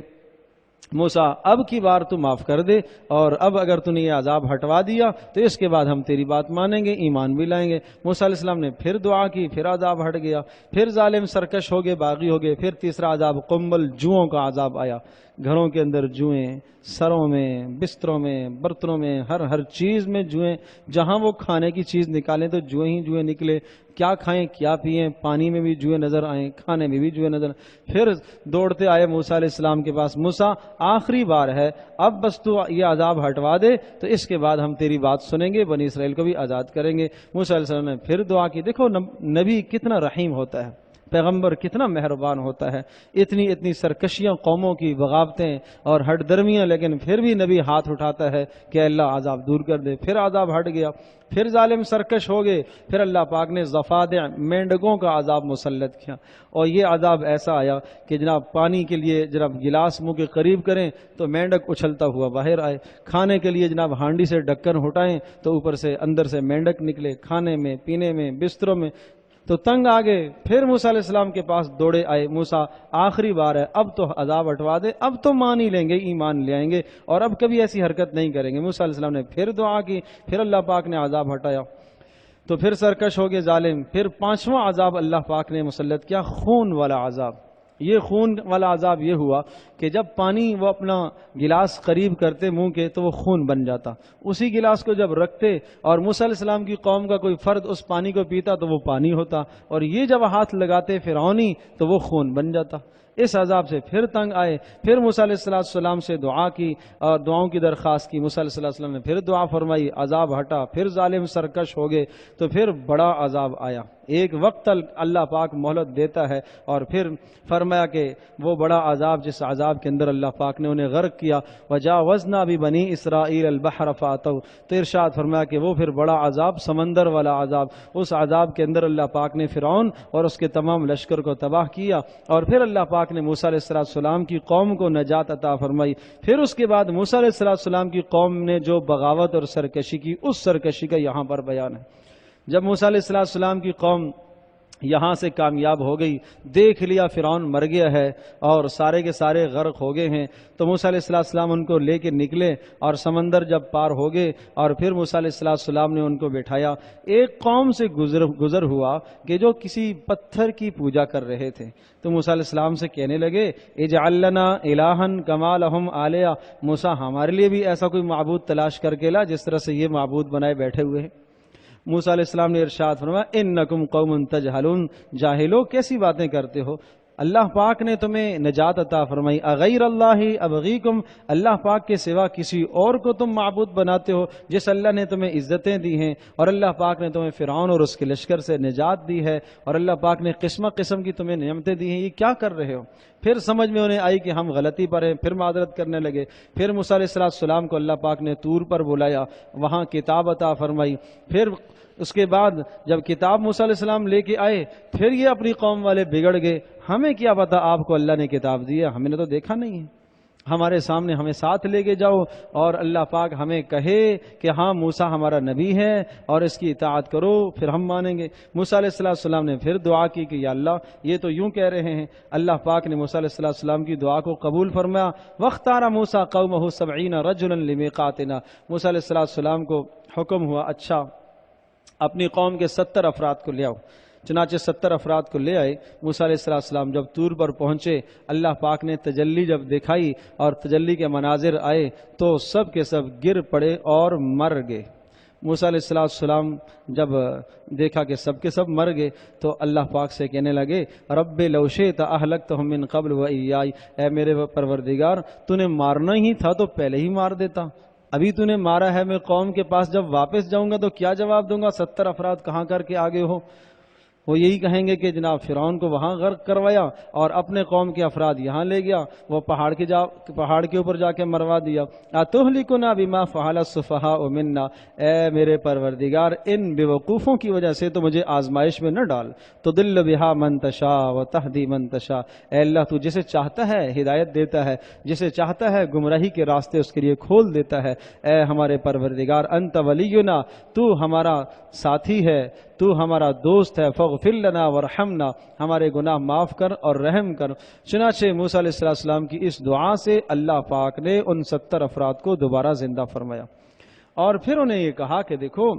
موسیٰ اب کی بار تو معاف کر دے، اور اب اگر تو نے یہ عذاب ہٹوا دیا تو اس کے بعد ہم تیری بات مانیں گے، ایمان بھی لائیں گے۔ موسیٰ علیہ السلام نے پھر دعا کی، پھر عذاب ہٹ گیا۔ پھر ظالم سرکش ہو گئے، باغی ہو گئے۔ پھر تیسرا عذاب قنبل، جوؤں کا عذاب آیا، گھروں کے اندر جوئیں، سروں میں، بستروں میں، برتنوں میں، ہر چیز میں جوئیں، جہاں وہ کھانے کی چیز نکالیں تو جوئیں ہی جوئیں نکلے، کیا کھائیں کیا پئیں، پانی میں بھی جوئیں نظر آئیں، کھانے میں بھی جوئیں نظر آئیں۔ پھر دوڑتے آئے موسیٰ علیہ السلام کے پاس، موسیٰ آخری بار ہے، اب بس تو یہ عذاب ہٹوا دے تو اس کے بعد ہم تیری بات سنیں گے، بنی اسرائیل کو بھی آزاد کریں گے۔ موسیٰ علیہ السلام نے پھر دعا کی۔ دیکھو نبی کتنا رحیم ہوتا ہے، پیغمبر کتنا مہربان ہوتا ہے، اتنی سرکشیاں، قوموں کی بغاوتیں اور ہٹ درمیاں، لیکن پھر بھی نبی ہاتھ اٹھاتا ہے کہ اللہ عذاب دور کر دے۔ پھر عذاب ہٹ گیا، پھر ظالم سرکش ہو گئے، پھر اللہ پاک نے ضفادع، مینڈکوں کا عذاب مسلط کیا، اور یہ عذاب ایسا آیا کہ جناب پانی کے لیے جناب گلاس منہ کے قریب کریں تو مینڈک اچھلتا ہوا باہر آئے، کھانے کے لیے جناب ہانڈی سے ڈھکن ہٹائیں تو اوپر سے اندر سے مینڈک نکلے، کھانے میں، پینے میں، بستروں میں، تو تنگ آ گئے۔ پھر موسیٰ علیہ السلام کے پاس دوڑے آئے، موسیٰ آخری بار ہے، اب تو عذاب ہٹوا دے، اب تو مان ہی لیں گے، ایمان لے آئیں گے اور اب کبھی ایسی حرکت نہیں کریں گے۔ موسیٰ علیہ السلام نے پھر دعا کی، پھر اللہ پاک نے عذاب ہٹایا، تو پھر سرکش ہو گئے ظالم۔ پھر پانچواں عذاب اللہ پاک نے مسلط کیا، خون والا عذاب۔ یہ خون والا عذاب یہ ہوا کہ جب پانی وہ اپنا گلاس قریب کرتے منہ کے تو وہ خون بن جاتا، اسی گلاس کو جب رکھتے اور موسیٰ علیہ السلام کی قوم کا کوئی فرد اس پانی کو پیتا تو وہ پانی ہوتا، اور یہ جب ہاتھ لگاتے فرعونی تو وہ خون بن جاتا۔ اس عذاب سے پھر تنگ آئے، پھر موسیٰ علیہ السلام سے دعا کی اور دعاؤں کی درخواست کی، موسیٰ علیہ السلام نے پھر دعا فرمائی، عذاب ہٹا، پھر ظالم سرکش ہو گئے تو پھر بڑا عذاب آیا۔ ایک وقت اللہ پاک مہلت دیتا ہے اور پھر فرمایا کہ وہ بڑا عذاب جس عذاب کے اندر اللہ پاک نے انہیں غرق کیا، وجاوزنا ببنی اسرائیل البحر فاتوا، تو ارشاد فرمایا کہ وہ پھر بڑا عذاب، سمندر والا عذاب، اس عذاب کے اندر اللہ پاک نے فرعون اور اس کے تمام لشکر کو تباہ کیا، اور پھر اللہ پاک نے موسیٰ علیہ السلام کی قوم کو نجات عطا فرمائی۔ پھر اس کے بعد موسیٰ علیہ السلام کی قوم نے جو بغاوت اور سرکشی کی، اس سرکشی کا یہاں پر بیان ہے۔ جب موسیٰ علیہ السلام کی قوم یہاں سے کامیاب ہو گئی، دیکھ لیا فرعون مر گیا ہے اور سارے کے سارے غرق ہو گئے ہیں، تو موسیٰ علیہ السلام ان کو لے کے نکلے اور سمندر جب پار ہو گئے اور پھر موسیٰ علیہ السلام نے ان کو بٹھایا۔ ایک قوم سے گزر ہوا کہ جو کسی پتھر کی پوجا کر رہے تھے، تو موسیٰ علیہ السلام سے کہنے لگے اجعل لنا الہا کما لہم آلیہ، موسیٰ ہمارے لیے بھی ایسا کوئی معبود تلاش کر کے لا جس طرح سے یہ معبود بنائے بیٹھے ہوئے ہیں۔ موسیٰ علیہ السلام نے ارشاد فرمایا انکم قوم تجہلون، جاہلو کیسی باتیں کرتے ہو، اللہ پاک نے تمہیں نجات عطا فرمائی، اغیر اللہ ابغیکم، اللہ پاک کے سوا کسی اور کو تم معبود بناتے ہو، جس اللہ نے تمہیں عزتیں دی ہیں اور اللہ پاک نے تمہیں فرعون اور اس کے لشکر سے نجات دی ہے اور اللہ پاک نے قسم قسم کی تمہیں نعمتیں دی ہیں، یہ کیا کر رہے ہو؟ پھر سمجھ میں انہیں آئی کہ ہم غلطی پر ہیں، پھر معذرت کرنے لگے۔ پھر موسیٰ علیہ السلام کو اللہ پاک نے طور پر بلایا، وہاں کتاب عطا فرمائی۔ پھر اس کے بعد جب کتاب موسیٰ علیہ السلام لے کے آئے، پھر یہ اپنی قوم والے بگڑ گئے، ہمیں کیا پتا آپ کو اللہ نے کتاب دی ہے، ہم نے تو دیکھا نہیں ہے، ہمارے سامنے ہمیں ساتھ لے کے جاؤ اور اللہ پاک ہمیں کہے کہ ہاں موسیٰ ہمارا نبی ہے اور اس کی اطاعت کرو، پھر ہم مانیں گے۔ موسیٰ علیہ السلام نے پھر دعا کی کہ یا اللہ یہ تو یوں کہہ رہے ہیں، اللہ پاک نے موسیٰ علیہ السلام کی دعا کو قبول فرمایا۔ وَاخْتَارَ مُوسَىٰ قَوْمَهُ 70 رَجُلًا لِمِيقَاتِنَا، موسیٰ علیہ السلام کو حکم ہوا اچھا اپنی قوم کے 70 افراد کو لے آؤ، چنانچہ 70 افراد کو لے آئے۔ موسیٰ علیہ السلام جب طور پر پہنچے، اللہ پاک نے تجلی جب دکھائی اور تجلی کے مناظر آئے تو سب کے سب گر پڑے اور مر گئے۔ موسیٰ علیہ السلام جب دیکھا کہ سب کے سب مر گئے تو اللہ پاک سے کہنے لگے رب لو شئت اہلکتہم من قبل وایائی، اے میرے پروردگار تو نے مارنا ہی تھا تو پہلے ہی مار دیتا، ابھی تو نے مارا ہے، میں قوم کے پاس جب واپس جاؤں گا تو کیا جواب دوں گا؟ 70 افراد کہاں کر کے آگے ہو؟ وہ یہی کہیں گے کہ جناب فرعون کو وہاں غرق کروایا اور اپنے قوم کے افراد یہاں لے گیا، وہ پہاڑ کے اوپر جا کے مروا دیا۔ اتہلکنا بما فعل السفہاء منا، اے میرے پروردگار ان بے وقوفوں کی وجہ سے تو مجھے آزمائش میں نہ ڈال، تضل بہا من تشاء وتہدی من تشاء، اے اللہ تو جسے چاہتا ہے ہدایت دیتا ہے، جسے چاہتا ہے گمراہی کے راستے اس کے لیے کھول دیتا ہے۔ اے ہمارے پروردگار انت ولینا، تو ہمارا ساتھی ہے، تو ہمارا دوست ہے، فاغفر لنا ورحمنا، ہمارے گناہ معاف کر اور رحم کر۔ چنانچہ موسیٰ علیہ السلام کی اس دعا سے اللہ پاک نے ان 70 افراد کو دوبارہ زندہ فرمایا، اور پھر انہیں یہ کہا کہ دیکھو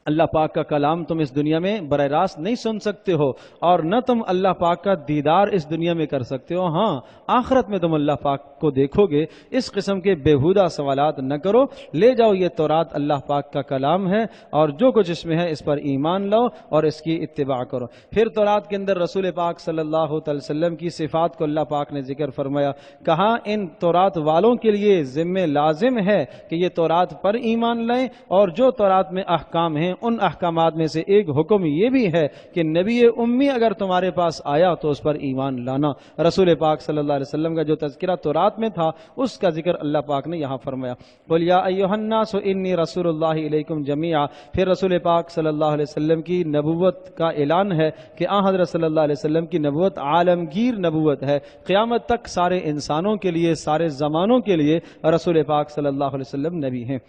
اللہ پاک کا کلام تم اس دنیا میں براہ راست نہیں سن سکتے ہو اور نہ تم اللہ پاک کا دیدار اس دنیا میں کر سکتے ہو، ہاں آخرت میں تم اللہ پاک کو دیکھو گے، اس قسم کے بےہودہ سوالات نہ کرو، لے جاؤ یہ تورات اللہ پاک کا کلام ہے اور جو کچھ اس میں ہے اس پر ایمان لاؤ اور اس کی اتباع کرو۔ پھر تورات کے اندر رسول پاک صلی اللہ علیہ وسلم کی صفات کو اللہ پاک نے ذکر فرمایا، کہا ان تورات والوں کے لیے ذمہ لازم ہے کہ یہ تورات پر ایمان لائیں، اور جو تورات میں احکام ہیں ان احکامات میں سے ایک حکم یہ بھی ہے کہ نبی امی اگر تمہارے پاس آیا تو اس پر ایمان لانا۔ رسول پاک صلی اللہ علیہ وسلم کا جو تذکرہ تورات میں تھا اس کا ذکر اللہ پاک نے یہاں فرمایا، قل یا ایھا الناس انی رسول اللہ الیکم جمیعا۔ پھر رسول پاک صلی اللہ علیہ وسلم کی نبوت کا اعلان ہے کہ حضرت صلی اللہ علیہ وسلم کی نبوت عالمگیر نبوت ہے، قیامت تک سارے انسانوں کے لیے، سارے زمانوں کے لیے رسول پاک صلی اللہ علیہ وسلم نبی ہیں۔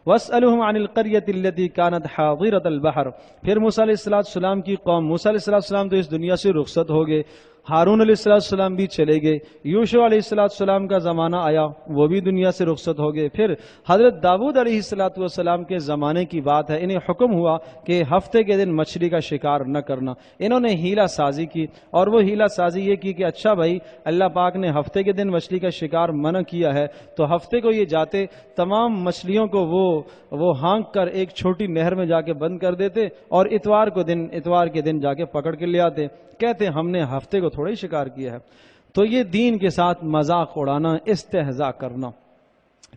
وَاسْأَلُهُمْ عَنِ الْقَرْيَةِ الَّتِي كَانَتْ حَاضِرَةَ الْبَحْرِ، پھر موسیٰ علیہ السلام کی قوم، موسیٰ علیہ السلام تو اس دنیا سے رخصت ہو گئے، ہارون علیہ السلام بھی چلے گئے، یوشع علیہ السلام کا زمانہ آیا، وہ بھی دنیا سے رخصت ہو گئے۔ پھر حضرت داؤد علیہ السلام کے زمانے کی بات ہے، انہیں حکم ہوا کہ ہفتے کے دن مچھلی کا شکار نہ کرنا، انہوں نے ہیلہ سازی کی، اور وہ ہیلہ سازی یہ کی کہ اچھا بھائی اللہ پاک نے ہفتے کے دن مچھلی کا شکار منع کیا ہے تو ہفتے کو یہ جاتے تمام مچھلیوں کو وہ ہانک کر ایک چھوٹی نہر میں جا کے بند کر دیتے اور اتوار کے دن جا کے پکڑ کے لے آتے، کہتے ہم نے ہفتے کو تھوڑا ہی شکار کیا ہے۔ تو یہ دین کے ساتھ مذاق اڑانا، استہزاء کرنا.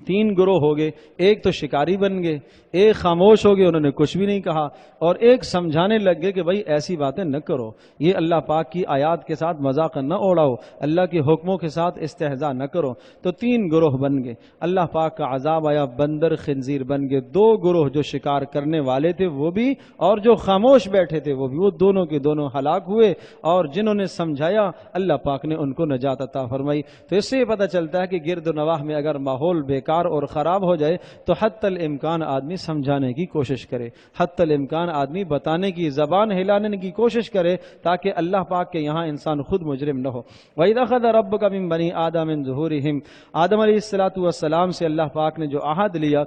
3 گروہ ہو گئے، ایک تو شکاری بن گئے، ایک خاموش ہو گئے، انہوں نے کچھ بھی نہیں کہا، اور ایک سمجھانے لگ گئے کہ بھائی ایسی باتیں نہ کرو، یہ اللہ پاک کی آیات کے ساتھ مذاق نہ اڑاؤ، اللہ کے حکموں کے ساتھ استہزاء نہ کرو. تو 3 گروہ بن گئے. اللہ پاک کا عذاب آیا، بندر خنزیر بن گئے. 2 گروہ جو شکار کرنے والے تھے وہ بھی، اور جو خاموش بیٹھے تھے وہ بھی، وہ دونوں کے دونوں ہلاک ہوئے. اور جنہوں نے سمجھایا اللہ پاک نے ان کو نجات عطا فرمائی. تو اس سے یہ پتہ چلتا ہے کہ گرد و نواح میں اگر ماحول بیکار اور خراب ہو جائے تو حتی الامکان آدمی سمجھانے کی کوشش کرے، حتی الامکان آدمی بتانے کی، زبان ہلانے کی کوشش کرے، تاکہ اللہ پاک کے یہاں انسان خود مجرم نہ ہو. وَإِذْ أَخَذَ رَبُّكَ مِن بَنِي آدَمَ مِن ظُهُورِهِمْ، آدم علیہ السلام سے اللہ پاک نے جو عہد لیا.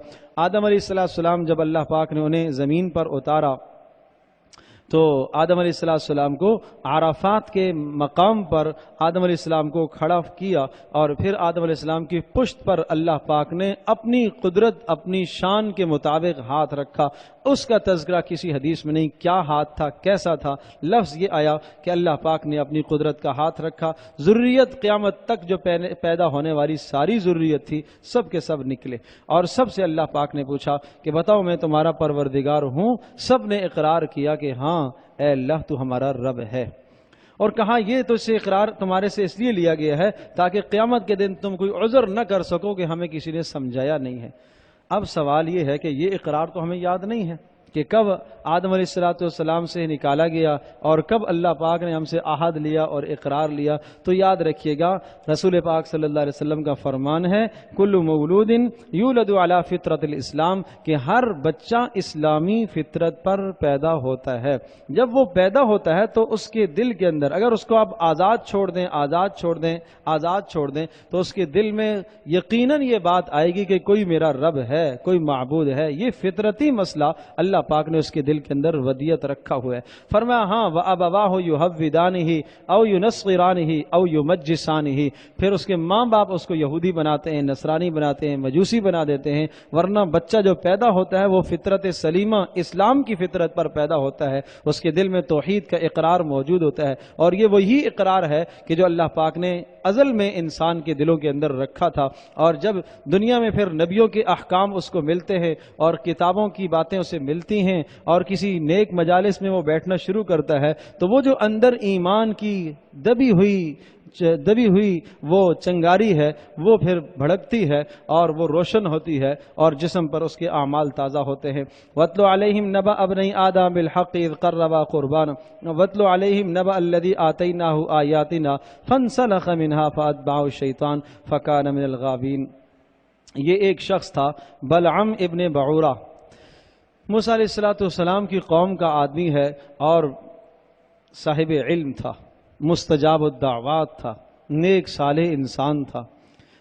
آدم علیہ السلام جب اللہ پاک نے انہیں زمین پر اتارا تو آدم علیہ السلام کو عرفات کے مقام پر آدم علیہ السلام کو کھڑا کیا، اور پھر آدم علیہ السلام کی پشت پر اللہ پاک نے اپنی قدرت، اپنی شان کے مطابق ہاتھ رکھا. اس کا تذکرہ کسی حدیث میں نہیں، کیا ہاتھ تھا، کیسا تھا. لفظ یہ آیا کہ اللہ پاک نے اپنی قدرت کا ہاتھ رکھا. ذریت قیامت تک جو پیدا ہونے والی ساری ذریت تھی سب کے سب نکلے، اور سب سے اللہ پاک نے پوچھا کہ بتاؤ میں تمہارا پروردگار ہوں. سب نے اقرار کیا کہ ہاں اے اللہ تو ہمارا رب ہے. اور کہا یہ تو سے اقرار تمہارے سے اس لیے لیا گیا ہے تاکہ قیامت کے دن تم کوئی عذر نہ کر سکو کہ ہمیں کسی نے سمجھایا نہیں ہے. اب سوال یہ ہے کہ یہ اقرار تو ہمیں یاد نہیں ہے کہ کب آدم علیہ السلام سے نکالا گیا اور کب اللہ پاک نے ہم سے عہد لیا اور اقرار لیا. تو یاد رکھیے گا رسول پاک صلی اللہ علیہ وسلم کا فرمان ہے کل مولود یولد علی فطرت الاسلام، کہ ہر بچہ اسلامی فطرت پر پیدا ہوتا ہے. جب وہ پیدا ہوتا ہے تو اس کے دل کے اندر اگر اس کو آپ آزاد چھوڑ دیں تو اس کے دل میں یقیناً یہ بات آئے گی کہ کوئی میرا رب ہے، کوئی معبود ہے. یہ فطرتی مسئلہ اللہ پاک نے اس کے دل کے اندر ودیت رکھا ہوا ہے. فرمایا ہاں وَأَبَوَاهُ يُحَوِّدَانِهِ أَوْ يُنَصِّرَانِهِ أَوْ يُمَجِّسَانِهِ، پھر اس کے ماں باپ اس کو یہودی بناتے ہیں، نصرانی بناتے ہیں، مجوسی بنا دیتے ہیں. ورنہ بچہ جو پیدا ہوتا ہے وہ فطرت سلیمہ اسلام کی فطرت پر پیدا ہوتا ہے، اس کے دل میں توحید کا اقرار موجود ہوتا ہے. اور یہ وہی اقرار ہے کہ جو اللہ پاک نے ازل میں انسان کے دلوں کے اندر رکھا تھا. اور جب دنیا میں پھر نبیوں کے احکام اس کو ملتے ہیں اور کتابوں کی باتیں اسے ملتی ہیں اور کسی نیک مجالس میں وہ بیٹھنا شروع کرتا ہے تو وہ جو اندر ایمان کی دبی ہوئی وہ چنگاری ہے وہ پھر بھڑکتی ہے اور وہ روشن ہوتی ہے اور جسم پر اس کے اعمال تازہ ہوتے ہیں. وَاتْلُ عَلَيْهِمْ نَبَأَ ابْنَيْ آدَمَ بِالْحَقِّ إِذْ قَرَّبَا قُرْبَانًا وَاتْلُ عَلَيْهِمْ نَبَأَ الَّذِي آتَيْنَاهُ آيَاتِنَا فَانْسَلَخَ مِنْهَا فَأَتْبَعَهُ الشَّيْطَانُ فَكَانَ مِنَ الْغَاوِينَ. یہ ایک شخص تھا بلعم ابن بعورہ، موسیٰ علیہ السلام کی قوم کا آدمی ہے اور صاحب علم تھا، مستجاب الدعوات تھا، نیک صالح انسان تھا.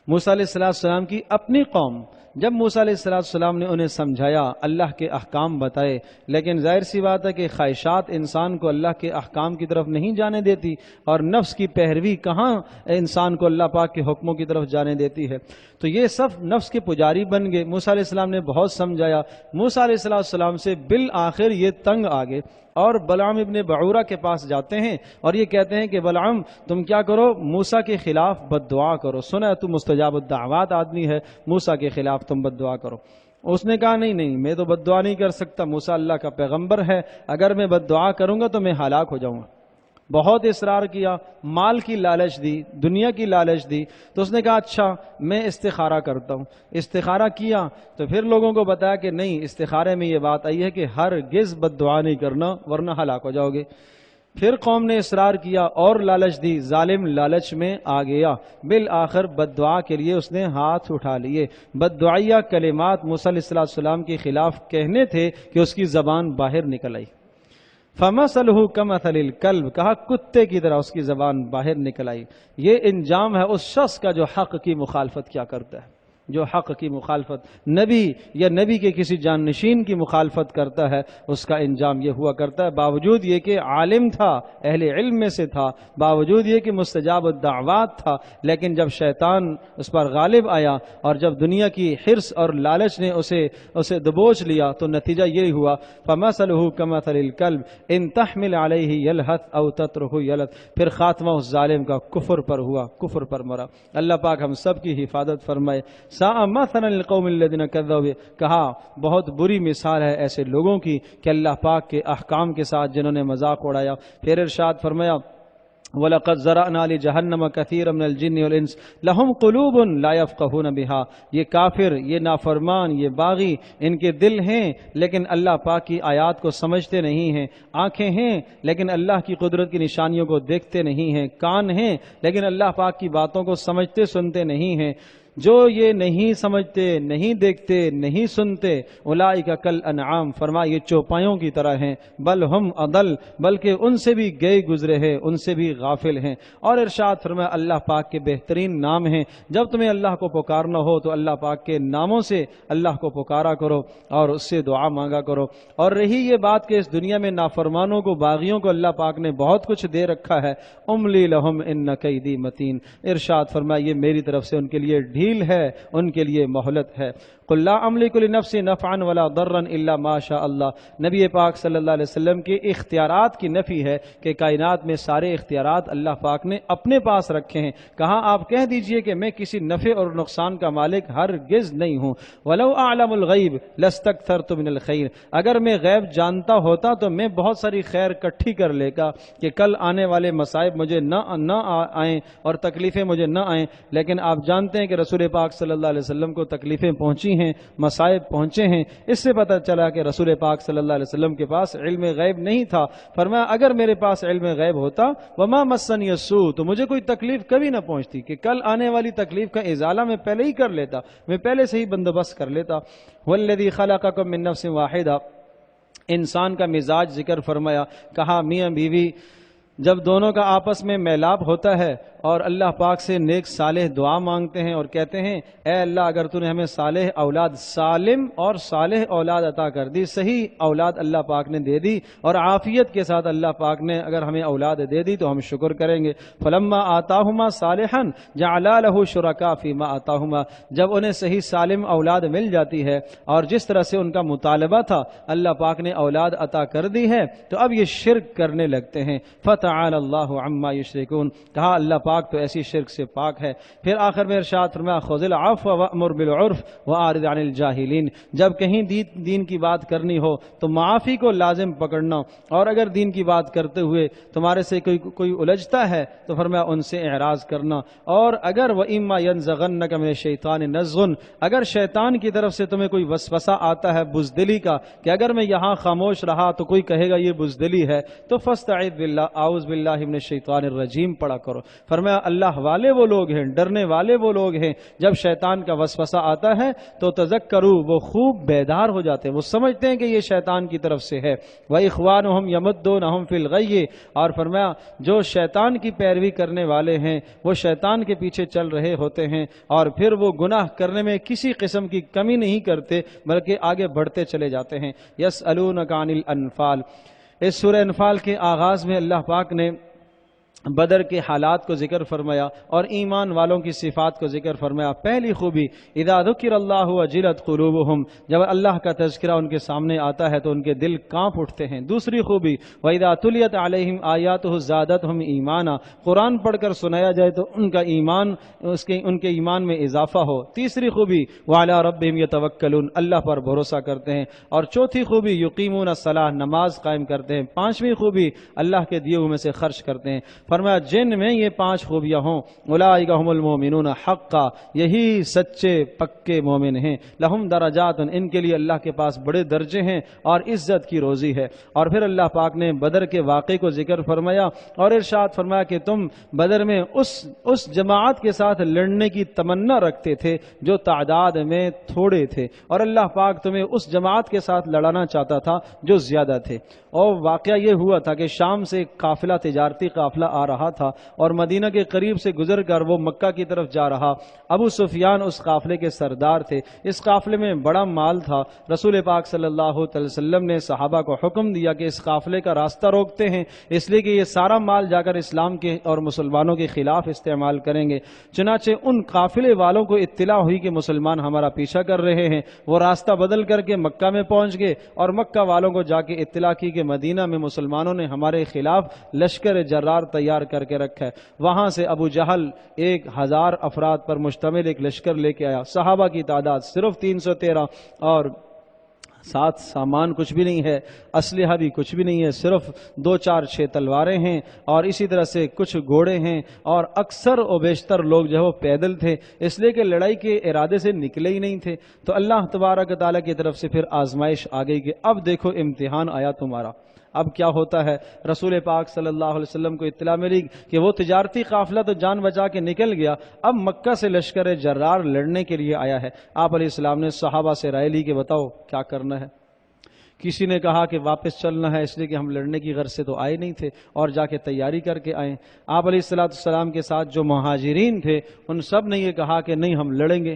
موسیٰ علیہ السلام کی اپنی قوم، جب موسیٰ علیہ السلام نے انہیں سمجھایا، اللہ کے احکام بتائے، لیکن ظاہر سی بات ہے کہ خواہشات انسان کو اللہ کے احکام کی طرف نہیں جانے دیتی اور نفس کی پیروی کہاں انسان کو اللہ پاک کے حکموں کی طرف جانے دیتی ہے. تو یہ سب نفس کے پجاری بن گئے. موسیٰ علیہ السلام نے بہت سمجھایا، موسیٰ علیہ السلام سے بالآخر یہ تنگ آ گئے اور بلعم ابن بعورہ کے پاس جاتے ہیں اور یہ کہتے ہیں کہ بلعم تم کیا کرو، موسیٰ کے خلاف بد دعا کرو. سنا ہے تو مستجاب الدعوات آدمی ہے، موسیٰ کے خلاف تم بد دعا کرو. اس نے کہا نہیں میں تو بد دعا نہیں کر سکتا، موسیٰ اللہ کا پیغمبر ہے، اگر میں بد دعا کروں گا تو میں ہلاک ہو جاؤں گا. بہت اصرار کیا، مال کی لالچ دی، دنیا کی لالچ دی. تو اس نے کہا اچھا میں استخارہ کرتا ہوں. استخارہ کیا تو پھر لوگوں کو بتایا کہ نہیں، استخارے میں یہ بات آئی ہے کہ ہرگز بد دعا نہیں کرنا ورنہ ہلاک ہو جاؤ گے. پھر قوم نے اصرار کیا اور لالچ دی، ظالم لالچ میں آ گیا. بالآخر بد دعا کے لیے اس نے ہاتھ اٹھا لیے. بد دعائیہ کلمات موسیٰ علیہ السلام کے خلاف کہنے تھے کہ اس کی زبان باہر نکل آئی. فَمَثَلُهُ كَمَثَلِ الْكَلْبِ، کہا کتے کی طرح اس کی زبان باہر نکل آئی. یہ انجام ہے اس شخص کا جو حق کی مخالفت کیا کرتا ہے. جو حق کی مخالفت، نبی یا نبی کے کسی جانشین کی مخالفت کرتا ہے اس کا انجام یہ ہوا کرتا ہے، باوجود یہ کہ عالم تھا، اہل علم میں سے تھا، باوجود یہ کہ مستجاب الدعوات تھا، لیکن جب شیطان اس پر غالب آیا اور جب دنیا کی حرص اور لالچ نے اسے دبوچ لیا تو نتیجہ یہی ہوا، فَمَثَلُهُ كَمَثَلِ الْكَلْبِ إِن تَحْمِلْ عَلَيْهِ يَلْهَثْ أَوْ تَتْرُكْهُ يَلْهَثْ، پھر خاتمہ اس ظالم کا کفر پر ہوا، کفر پر مرا۔ اللہ پاک ہم سب کی حفاظت فرمائے۔ سَاءَ مَثَلًا لِلْقَوْمِ الَّذِينَ كَذَّبُوا، کہا بہت بری مثال ہے ایسے لوگوں کی کہ اللہ پاک کے احکام کے ساتھ جنہوں نے مذاق اڑایا۔ پھر ارشاد فرمایا وَلَقَدْ زَرَعْنَا لِجَهَنَّمَ كَثِيرًا مِنَ الْجِنِّ وَالْإِنسِ لَهُمْ قُلُوبٌ لَا يَفْقَهُونَ بِهَا، یہ کافر، یہ نافرمان، یہ باغی، ان کے دل ہیں لیکن اللہ پاک کی آیات کو سمجھتے نہیں ہیں، آنکھیں ہیں لیکن اللہ کی قدرت کی نشانیوں کو دیکھتے نہیں ہیں، کان ہیں لیکن اللہ پاک کی باتوں کو سمجھتے سنتے نہیں ہیں۔ جو یہ نہیں سمجھتے، نہیں دیکھتے، نہیں سنتے، اولئک کالانعام، فرما یہ چوپایوں کی طرح ہیں، بل ہم اضل، بلکہ ان سے بھی گئے گزرے ہیں، ان سے بھی غافل ہیں۔ اور ارشاد فرمایا اللہ پاک کے بہترین نام ہیں، جب تمہیں اللہ کو پکارنا ہو تو اللہ پاک کے ناموں سے اللہ کو پکارا کرو اور اس سے دعا مانگا کرو۔ اور رہی یہ بات کہ اس دنیا میں نافرمانوں کو، باغیوں کو اللہ پاک نے بہت کچھ دے رکھا ہے، املی لہم ان کیدی متین، ارشاد فرمایا یہ میری طرف سے ان کے لیے ڈھیل ہے، ان کے لیے مہلت ہے۔ قل لا املک لنفسی نفعا ولا ضرا الا ما شاء اللہ، نبی پاک صلی اللہ علیہ وسلم کے اختیارات کی نفی ہے کہ کائنات میں سارے اختیارات اللہ پاک نے اپنے پاس رکھے ہیں۔ کہاں آپ کہہ دیجئے کہ میں کسی نفع اور نقصان کا مالک ہرگز نہیں ہوں۔ ولو اعلم الغیب لاستکثرت من الخیر، اگر میں غیب جانتا ہوتا تو میں بہت ساری خیر اکٹھی کر لے گا کہ کل آنے والے مصائب مجھے نہ آئیں اور تکلیفیں مجھے نہ آئیں، لیکن آپ جانتے ہیں کہ رسول پاک صلی اللہ علیہ وسلم کو تکلیفیں پہنچی ہیں، مصائب پہنچے ہیں، اس سے پتہ چلا کہ رسول پاک صلی اللہ علیہ وسلم کے پاس علم غیب نہیں تھا۔ فرمایا اگر میرے پاس علم غیب ہوتا وما مسنی السوء، تو مجھے کوئی تکلیف کبھی نہ پہنچتی، کہ کل آنے والی تکلیف کا ازالہ میں پہلے ہی کر لیتا، میں پہلے سے ہی بندوبست کر لیتا۔ والذی خلقکم من نفس واحدہ، انسان کا مزاج ذکر فرمایا، کہا میاں بیوی جب دونوں کا آپس میں میلاب ہوتا ہے اور اللہ پاک سے نیک صالح دعا مانگتے ہیں اور کہتے ہیں اے اللہ اگر تو نے ہمیں صالح اولاد، سالم اور صالح اولاد عطا کر دی، صحیح اولاد اللہ پاک نے دے دی اور عافیت کے ساتھ اللہ پاک نے اگر ہمیں اولاد دے دی تو ہم شکر کریں گے۔ فلما آتاہما صالحا جعلا لہ شرکا فیما آتاہما، جب انہیں صحیح سالم اولاد مل جاتی ہے اور جس طرح سے ان کا مطالبہ تھا اللہ پاک نے اولاد عطا کر دی ہے تو اب یہ شرک کرنے لگتے ہیں۔ فتعالی اللہ عما یشرکون، کہا اللہ پاک تو ایسی شرک سے پاک ہے۔ پھر آخر میں ارشاد فرمایا خذ العفو وامر بالعرف واعرض عن الجاہلین، جب کہیں دین کی بات کرنی ہو تو معافی کو لازم پکڑنا، اور اگر دین کی بات کرتے ہوئے تمہارے سے کوئی الجھتا ہے تو فرمایا ان سے اعراض کرنا، اور اگر وَإِمَّا يَنزَغَنَّكَ مِنَ الشَّيْطَانِ نَزْغٌ، اگر شیطان کی طرف سے تمہیں کوئی وسوسہ آتا ہے بزدلی کا کہ اگر میں یہاں خاموش رہا تو کوئی کہے گا یہ بزدلی ہے، تو فاستعذ باللہ، اعوذ باللہ من الشیطان الرجیم پڑھا کرو۔ فرمایا اللہ والے وہ لوگ ہیں، ڈرنے والے وہ لوگ ہیں جب شیطان کا وسوسہ آتا ہے تو تذکروا، وہ خوب بیدار ہو جاتے ہیں، وہ سمجھتے ہیں کہ یہ شیطان کی طرف سے ہے۔ وَإِخْوَانُهُمْ يَمُدُّونَهُمْ فِي الْغَيِّ، اور فرمایا جو شیطان کی پیروی کرنے والے ہیں وہ شیطان کے پیچھے چل رہے ہوتے ہیں اور پھر وہ گناہ کرنے میں کسی قسم کی کمی نہیں کرتے بلکہ آگے بڑھتے چلے جاتے ہیں۔ يَسْأَلُونَكَ عَنِ الْأَنْفَالِ، اس سورہ انفال کے آغاز میں اللہ پاک نے بدر کے حالات کو ذکر فرمایا اور ایمان والوں کی صفات کو ذکر فرمایا۔ پہلی خوبی اذا ذکر اللہ وجلت قلوبہم، جب اللہ کا تذکرہ ان کے سامنے آتا ہے تو ان کے دل کانپ اٹھتے ہیں۔ دوسری خوبی وَإِذَا تُلِيَتْ عَلَيْهِمْ آيَاتُهُ زَادَتْهُمْ ایمانا، قرآن پڑھ کر سنایا جائے تو ان کا ایمان، ان کے ایمان میں اضافہ ہو۔ تیسری خوبی وَعَلَىٰ رَبِّهِمْ يَتَوَكَّلُونَ، اللہ پر بھروسہ کرتے ہیں۔ اور چوتھی خوبی یقیمون الصلاۃ، نماز قائم کرتے ہیں۔ پانچویں خوبی اللہ کے دیے ہوئے میں سے خرچ کرتے ہیں۔ فرمایا جن میں یہ پانچ خوبیاں ہوں اولئک هم المؤمنون حقا، یہی سچے پکے مومن ہیں۔ لہم درجات، ان کے لیے اللہ کے پاس بڑے درجے ہیں اور عزت کی روزی ہے۔ اور پھر اللہ پاک نے بدر کے واقعے کو ذکر فرمایا اور ارشاد فرمایا کہ تم بدر میں اس جماعت کے ساتھ لڑنے کی تمنا رکھتے تھے جو تعداد میں تھوڑے تھے، اور اللہ پاک تمہیں اس جماعت کے ساتھ لڑانا چاہتا تھا جو زیادہ تھے۔ اور واقعہ یہ ہوا تھا کہ شام سے قافلہ، تجارتی قافلہ آ رہا تھا اور مدینہ کے قریب سے گزر کر وہ مکہ کی طرف جا رہا۔ ابو سفیان اس قافلے کے سردار تھے۔ اس قافلے میں بڑا مال تھا۔ رسول پاک صلی اللہ علیہ وسلم نے صحابہ کو حکم دیا کہ اس قافلے کا راستہ روکتے ہیں، اس لیے کہ یہ سارا مال جا کر اسلام کے اور مسلمانوں کے خلاف استعمال کریں گے۔ چنانچہ ان قافلے والوں کو اطلاع ہوئی کہ مسلمان ہمارا پیچھا کر رہے ہیں۔ وہ راستہ بدل کر کے مکہ میں پہنچ گئے اور مکہ والوں کو جا کے اطلاع کی کہ مدینہ میں مسلمانوں نے ہمارے خلاف لشکر جرار تیار کر کے رکھا ہے۔ وہاں سے ابو جہل 1000 افراد پر مشتمل ایک لشکر لے کے آیا۔ صحابہ کی تعداد صرف 313 اور ساتھ سامان کچھ بھی نہیں ہے، اسلحہ بھی کچھ بھی نہیں ہے، صرف 2 4 6 تلواریں ہیں اور اسی طرح سے کچھ گھوڑے ہیں، اور اکثر و بیشتر لوگ جو ہے وہ پیدل تھے، اس لیے کہ لڑائی کے ارادے سے نکلے ہی نہیں تھے۔ تو اللہ تبارک و تعالیٰ کی طرف سے پھر آزمائش آ گئی کہ اب دیکھو امتحان آیا تمہارا، اب کیا ہوتا ہے۔ رسول پاک صلی اللہ علیہ وسلم کو اطلاع ملی کہ وہ تجارتی قافلہ تو جان بچا کے نکل گیا، اب مکہ سے لشکر جرار لڑنے کے لیے آیا ہے۔ آپ علیہ السلام نے صحابہ سے رائے لی کہ بتاؤ کیا کرنا ہے۔ کسی نے کہا کہ واپس چلنا ہے، اس لیے کہ ہم لڑنے کی غرض سے تو آئے نہیں تھے اور جا کے تیاری کر کے آئے۔ آپ علیہ السلام کے ساتھ جو مہاجرین تھے ان سب نے یہ کہا کہ نہیں ہم لڑیں گے۔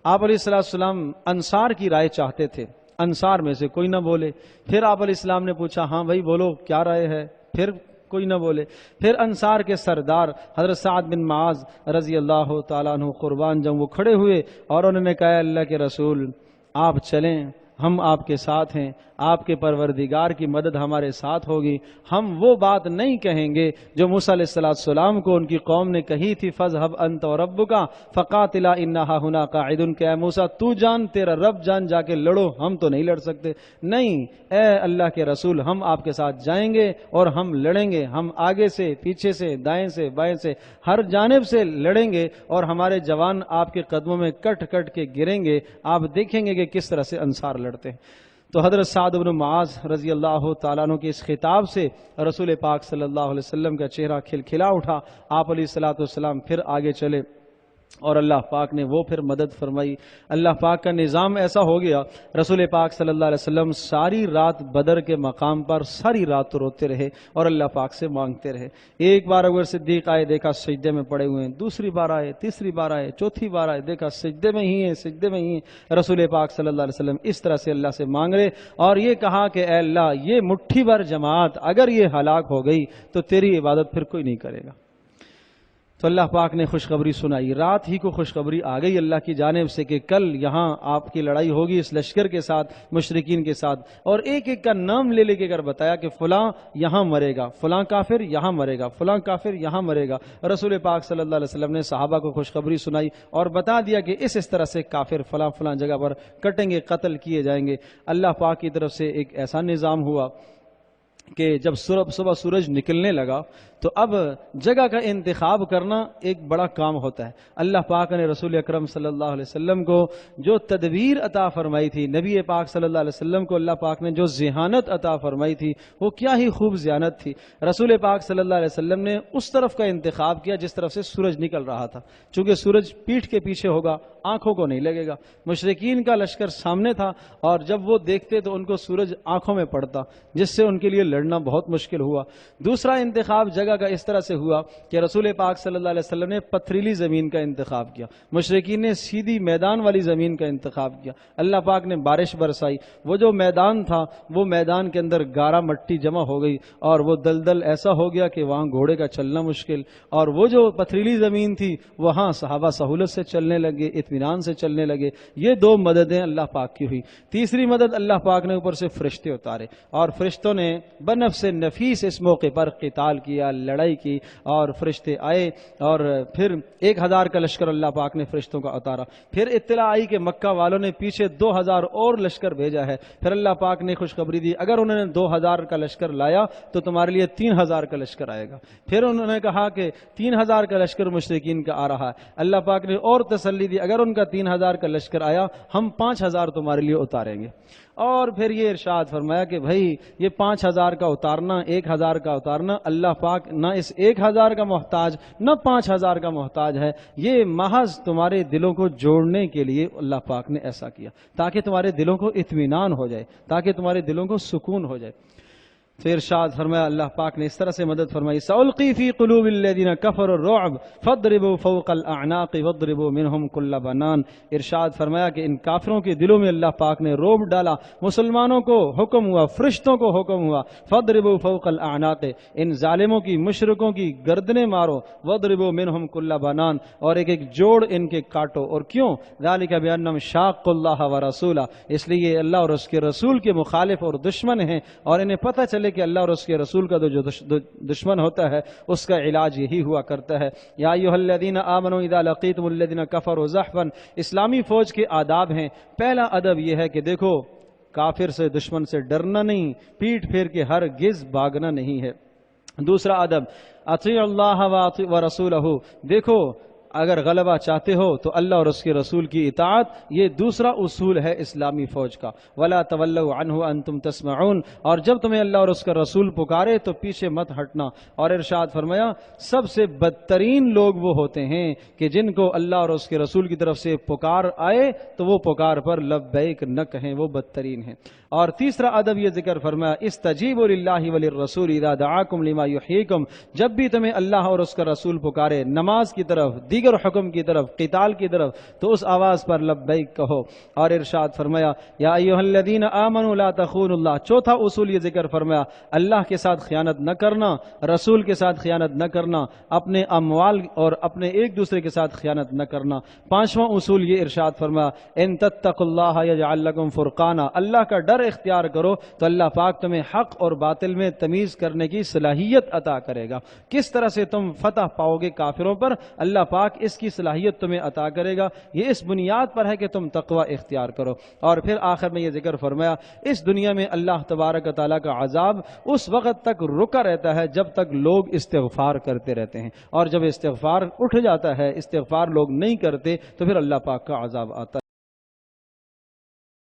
آپ علیہ السلام انصار کی رائے چاہتے تھے، انصار میں سے کوئی نہ بولے۔ پھر آپ علیہ السلام نے پوچھا ہاں بھائی بولو کیا رائے ہے، پھر کوئی نہ بولے۔ پھر انصار کے سردار حضرت سعد بن معاذ رضی اللہ تعالیٰ عنہ قربان جب وہ کھڑے ہوئے اور انہوں نے کہا اللہ کے رسول آپ چلیں، ہم آپ کے ساتھ ہیں، آپ کے پروردگار کی مدد ہمارے ساتھ ہوگی، ہم وہ بات نہیں کہیں گے جو موسیٰ علیہ السلام کو ان کی قوم نے کہی تھی فَاذْهَبْ أَنْتَ وَرَبُّكَ فَقَاتِلَا إِنَّهَا هُنَا قَاعِدٌ، کہ اے موسیٰ تو جان تیرا رب جان جا کے لڑو، ہم تو نہیں لڑ سکتے۔ نہیں اے اللہ کے رسول ہم آپ کے ساتھ جائیں گے اور ہم لڑیں گے، ہم آگے سے پیچھے سے دائیں سے بائیں سے ہر جانب سے لڑیں گے اور ہمارے جوان آپ کے قدموں میں کٹ کٹ کے گریں گے، آپ دیکھیں گے کہ کس طرح سے انصار لڑتے ہیں۔ تو حضرت سعد بن معاذ رضی اللہ تعالیٰ عنہ کے اس خطاب سے رسول پاک صلی اللہ علیہ وسلم کا چہرہ کھلکھلا اٹھا۔ آپ علیہ السلام پھر آگے چلے اور اللہ پاک نے وہ پھر مدد فرمائی۔ اللہ پاک کا نظام ایسا ہو گیا، رسول پاک صلی اللہ علیہ وسلم ساری رات بدر کے مقام پر ساری رات روتے رہے اور اللہ پاک سے مانگتے رہے۔ ایک بار اگر صدیق آئے دیکھا سجدے میں پڑے ہوئے ہیں، دوسری بار آئے، تیسری بار آئے، چوتھی بار آئے دیکھا سجدے میں ہی ہیں، سجدے میں ہی ہیں۔ رسول پاک صلی اللہ علیہ وسلم اس طرح سے اللہ سے مانگ رہے اور یہ کہا کہ اے اللہ یہ مٹھی بھر جماعت اگر یہ ہلاک ہو گئی تو تیری عبادت پھر کوئی نہیں کرے گا۔ تو اللہ پاک نے خوشخبری سنائی، رات ہی کو خوشخبری آ گئی اللہ کی جانب سے کہ کل یہاں آپ کی لڑائی ہوگی اس لشکر کے ساتھ، مشرکین کے ساتھ، اور ایک ایک کا نام لے لے کے کر بتایا کہ فلاں یہاں مرے گا، فلاں کافر یہاں مرے گا، فلاں کافر یہاں مرے گا۔ رسول پاک صلی اللہ علیہ وسلم نے صحابہ کو خوشخبری سنائی اور بتا دیا کہ اس طرح سے کافر فلاں فلاں جگہ پر کٹیں گے، قتل کیے جائیں گے۔ اللہ پاک کی طرف سے ایک ایسا نظام ہوا کہ جب صبح سورج نکلنے لگا تو اب جگہ کا انتخاب کرنا ایک بڑا کام ہوتا ہے۔ اللہ پاک نے رسول اکرم صلی اللہ علیہ وسلم کو جو تدبیر عطا فرمائی تھی، نبی پاک صلی اللہ علیہ وسلم کو اللہ پاک نے جو ذہانت عطا فرمائی تھی وہ کیا ہی خوب ذہانت تھی۔ رسول پاک صلی اللہ علیہ وسلم نے اس طرف کا انتخاب کیا جس طرف سے سورج نکل رہا تھا، چونکہ سورج پیٹھ کے پیچھے ہوگا، آنکھوں کو نہیں لگے گا۔ مشرکین کا لشکر سامنے تھا اور جب وہ دیکھتے تو ان کو سورج آنکھوں میں پڑتا، جس سے ان کے لیے لڑنا بہت مشکل ہوا۔ دوسرا انتخاب جگہ کا اس طرح سے ہوا کہ رسول پاک صلی اللہ علیہ وسلم نے پتھریلی زمین کا انتخاب کیا، مشرکین نے سیدھی میدان والی زمین کا انتخاب کیا۔ اللہ پاک نے بارش برسائی، وہ جو میدان تھا وہ میدان کے اندر گارا مٹی جمع ہو گئی اور وہ دلدل ایسا ہو گیا کہ وہاں گھوڑے کا چلنا مشکل، اور وہ جو پتھریلی زمین تھی وہاں صحابہ سہولت سے چلنے لگے، اطمینان سے چلنے لگے۔ یہ دو مددیں اللہ پاک کی ہوئی۔ تیسری مدد اللہ پاک نے اوپر سے فرشتے اتارے اور فرشتوں نے بنفس نفیس اس موقع پر قتال کیا، لڑائی کی، اور فرشتے آئے اور پھر 1000 کا لشکر اللہ پاک نے فرشتوں کا اتارا۔ پھر اطلاع آئی کہ مکہ والوں نے پیچھے 2000 اور لشکر بھیجا ہے۔ پھر اللہ پاک نے خوشخبری دی اگر انہوں نے 2000 کا لشکر لایا تو تمہارے لیے 3000 کا لشکر آئے گا۔ پھر انہوں نے کہا کہ 3000 کا لشکر مشرکین کا آ رہا ہے۔ اللہ پاک نے اور تسلی دی اگر ان کا 3000 کا لشکر آیا ہم 5000 تمہارے لیے اتاریں گے۔ اور پھر یہ ارشاد فرمایا کہ بھائی یہ 5000 کا اتارنا، 1000 کا اتارنا، اللہ پاک نہ اس 1000 کا محتاج نہ 5000 کا محتاج ہے، یہ محض تمہارے دلوں کو جوڑنے کے لیے اللہ پاک نے ایسا کیا تاکہ تمہارے دلوں کو اطمینان ہو جائے، تاکہ تمہارے دلوں کو سکون ہو جائے۔ تو ارشاد فرمایا اللہ پاک نے اس طرح سے مدد فرمائی سألقی فی قلوب الذین کفروا الرعب فاضربوا فوق الاعناق واضربوا منهم کل بنان۔ ارشاد فرمایا کہ ان کافروں کے دلوں میں اللہ پاک نے رعب ڈالا، مسلمانوں کو حکم ہوا، فرشتوں کو حکم ہوا فاضربوا فوق الاعناق، ان ظالموں کی مشرکوں کی گردنیں مارو، واضربوا منهم کل بنان، اور ایک ایک جوڑ ان کے کاٹو۔ اور کیوں؟ ذالک بانہم شاقوا اللہ ورسولہ، اس لیے اللہ اور اس کے رسول کے مخالف اور دشمن ہیں، اور انہیں پتہ چلے کہ اللہ اور اس کے رسول کا جو دشمن ہوتا ہے اس کا علاج یہی ہوا کرتا ہے۔ یا ایھا الذین آمنوا اذا لقیتم الذین کفروا زحفا، اسلامی فوج کے آداب ہیں۔ پہلا ادب یہ ہے کہ دیکھو کافر سے، دشمن سے ڈرنا نہیں، پیٹ پھیر کے ہرگز بھاگنا نہیں ہے۔ دوسرا ادب اطیعوا اللہ ورسولہ، دیکھو اگر غلبہ چاہتے ہو تو اللہ اور اس کے رسول کی اطاعت، یہ دوسرا اصول ہے اسلامی فوج کا۔ وَلَا تَوَلَّوْا عَنْهُ وَأَنْتُمْ تَسْمَعُونَ، اور جب تمہیں اللہ اور اس کا رسول پکارے تو پیچھے مت ہٹنا۔ اور ارشاد فرمایا سب سے بدترین لوگ وہ ہوتے ہیں کہ جن کو اللہ اور اس کے رسول کی طرف سے پکار آئے تو وہ پکار پر لبیک نہ کہیں، وہ بدترین ہیں۔ اور تیسرا ادب یہ ذکر فرمایا استجیبوا للہ وللرسول اذا دعاکم لما یحییکم، جب بھی تمہیں اللہ اور اس کا رسول پکارے نماز کی طرف، دیگر حکم کی طرف، قتال کی طرف، تو اس آواز پر لبیک کہو۔ اور ارشاد فرمایا یا ایھا الذین آمنوا لا تخونوا اللہ، چوتھا اصول یہ ذکر فرمایا اللہ کے ساتھ خیانت نہ کرنا، رسول کے ساتھ خیانت نہ کرنا، اپنے اموال اور اپنے ایک دوسرے کے ساتھ خیانت نہ کرنا۔ پانچواں اصول یہ ارشاد فرمایا ان تتقوا اللہ یجعل لکم فرقانا، اللہ کا ڈر اختیار کرو تو اللہ پاک تمہیں حق اور باطل میں تمیز کرنے کی صلاحیت عطا کرے گا۔ کس طرح سے تم فتح پاؤ گے کافروں پر، اللہ پاک اس کی صلاحیت تمہیں عطا کرے گا، یہ اس بنیاد پر ہے کہ تم تقوی اختیار کرو۔ اور پھر آخر میں یہ ذکر فرمایا اس دنیا میں اللہ تبارک و تعالیٰ کا عذاب اس وقت تک رکا رہتا ہے جب تک لوگ استغفار کرتے رہتے ہیں، اور جب استغفار اٹھ جاتا ہے، استغفار لوگ نہیں کرتے، تو پھر اللہ پاک کا عذاب آتا ہے۔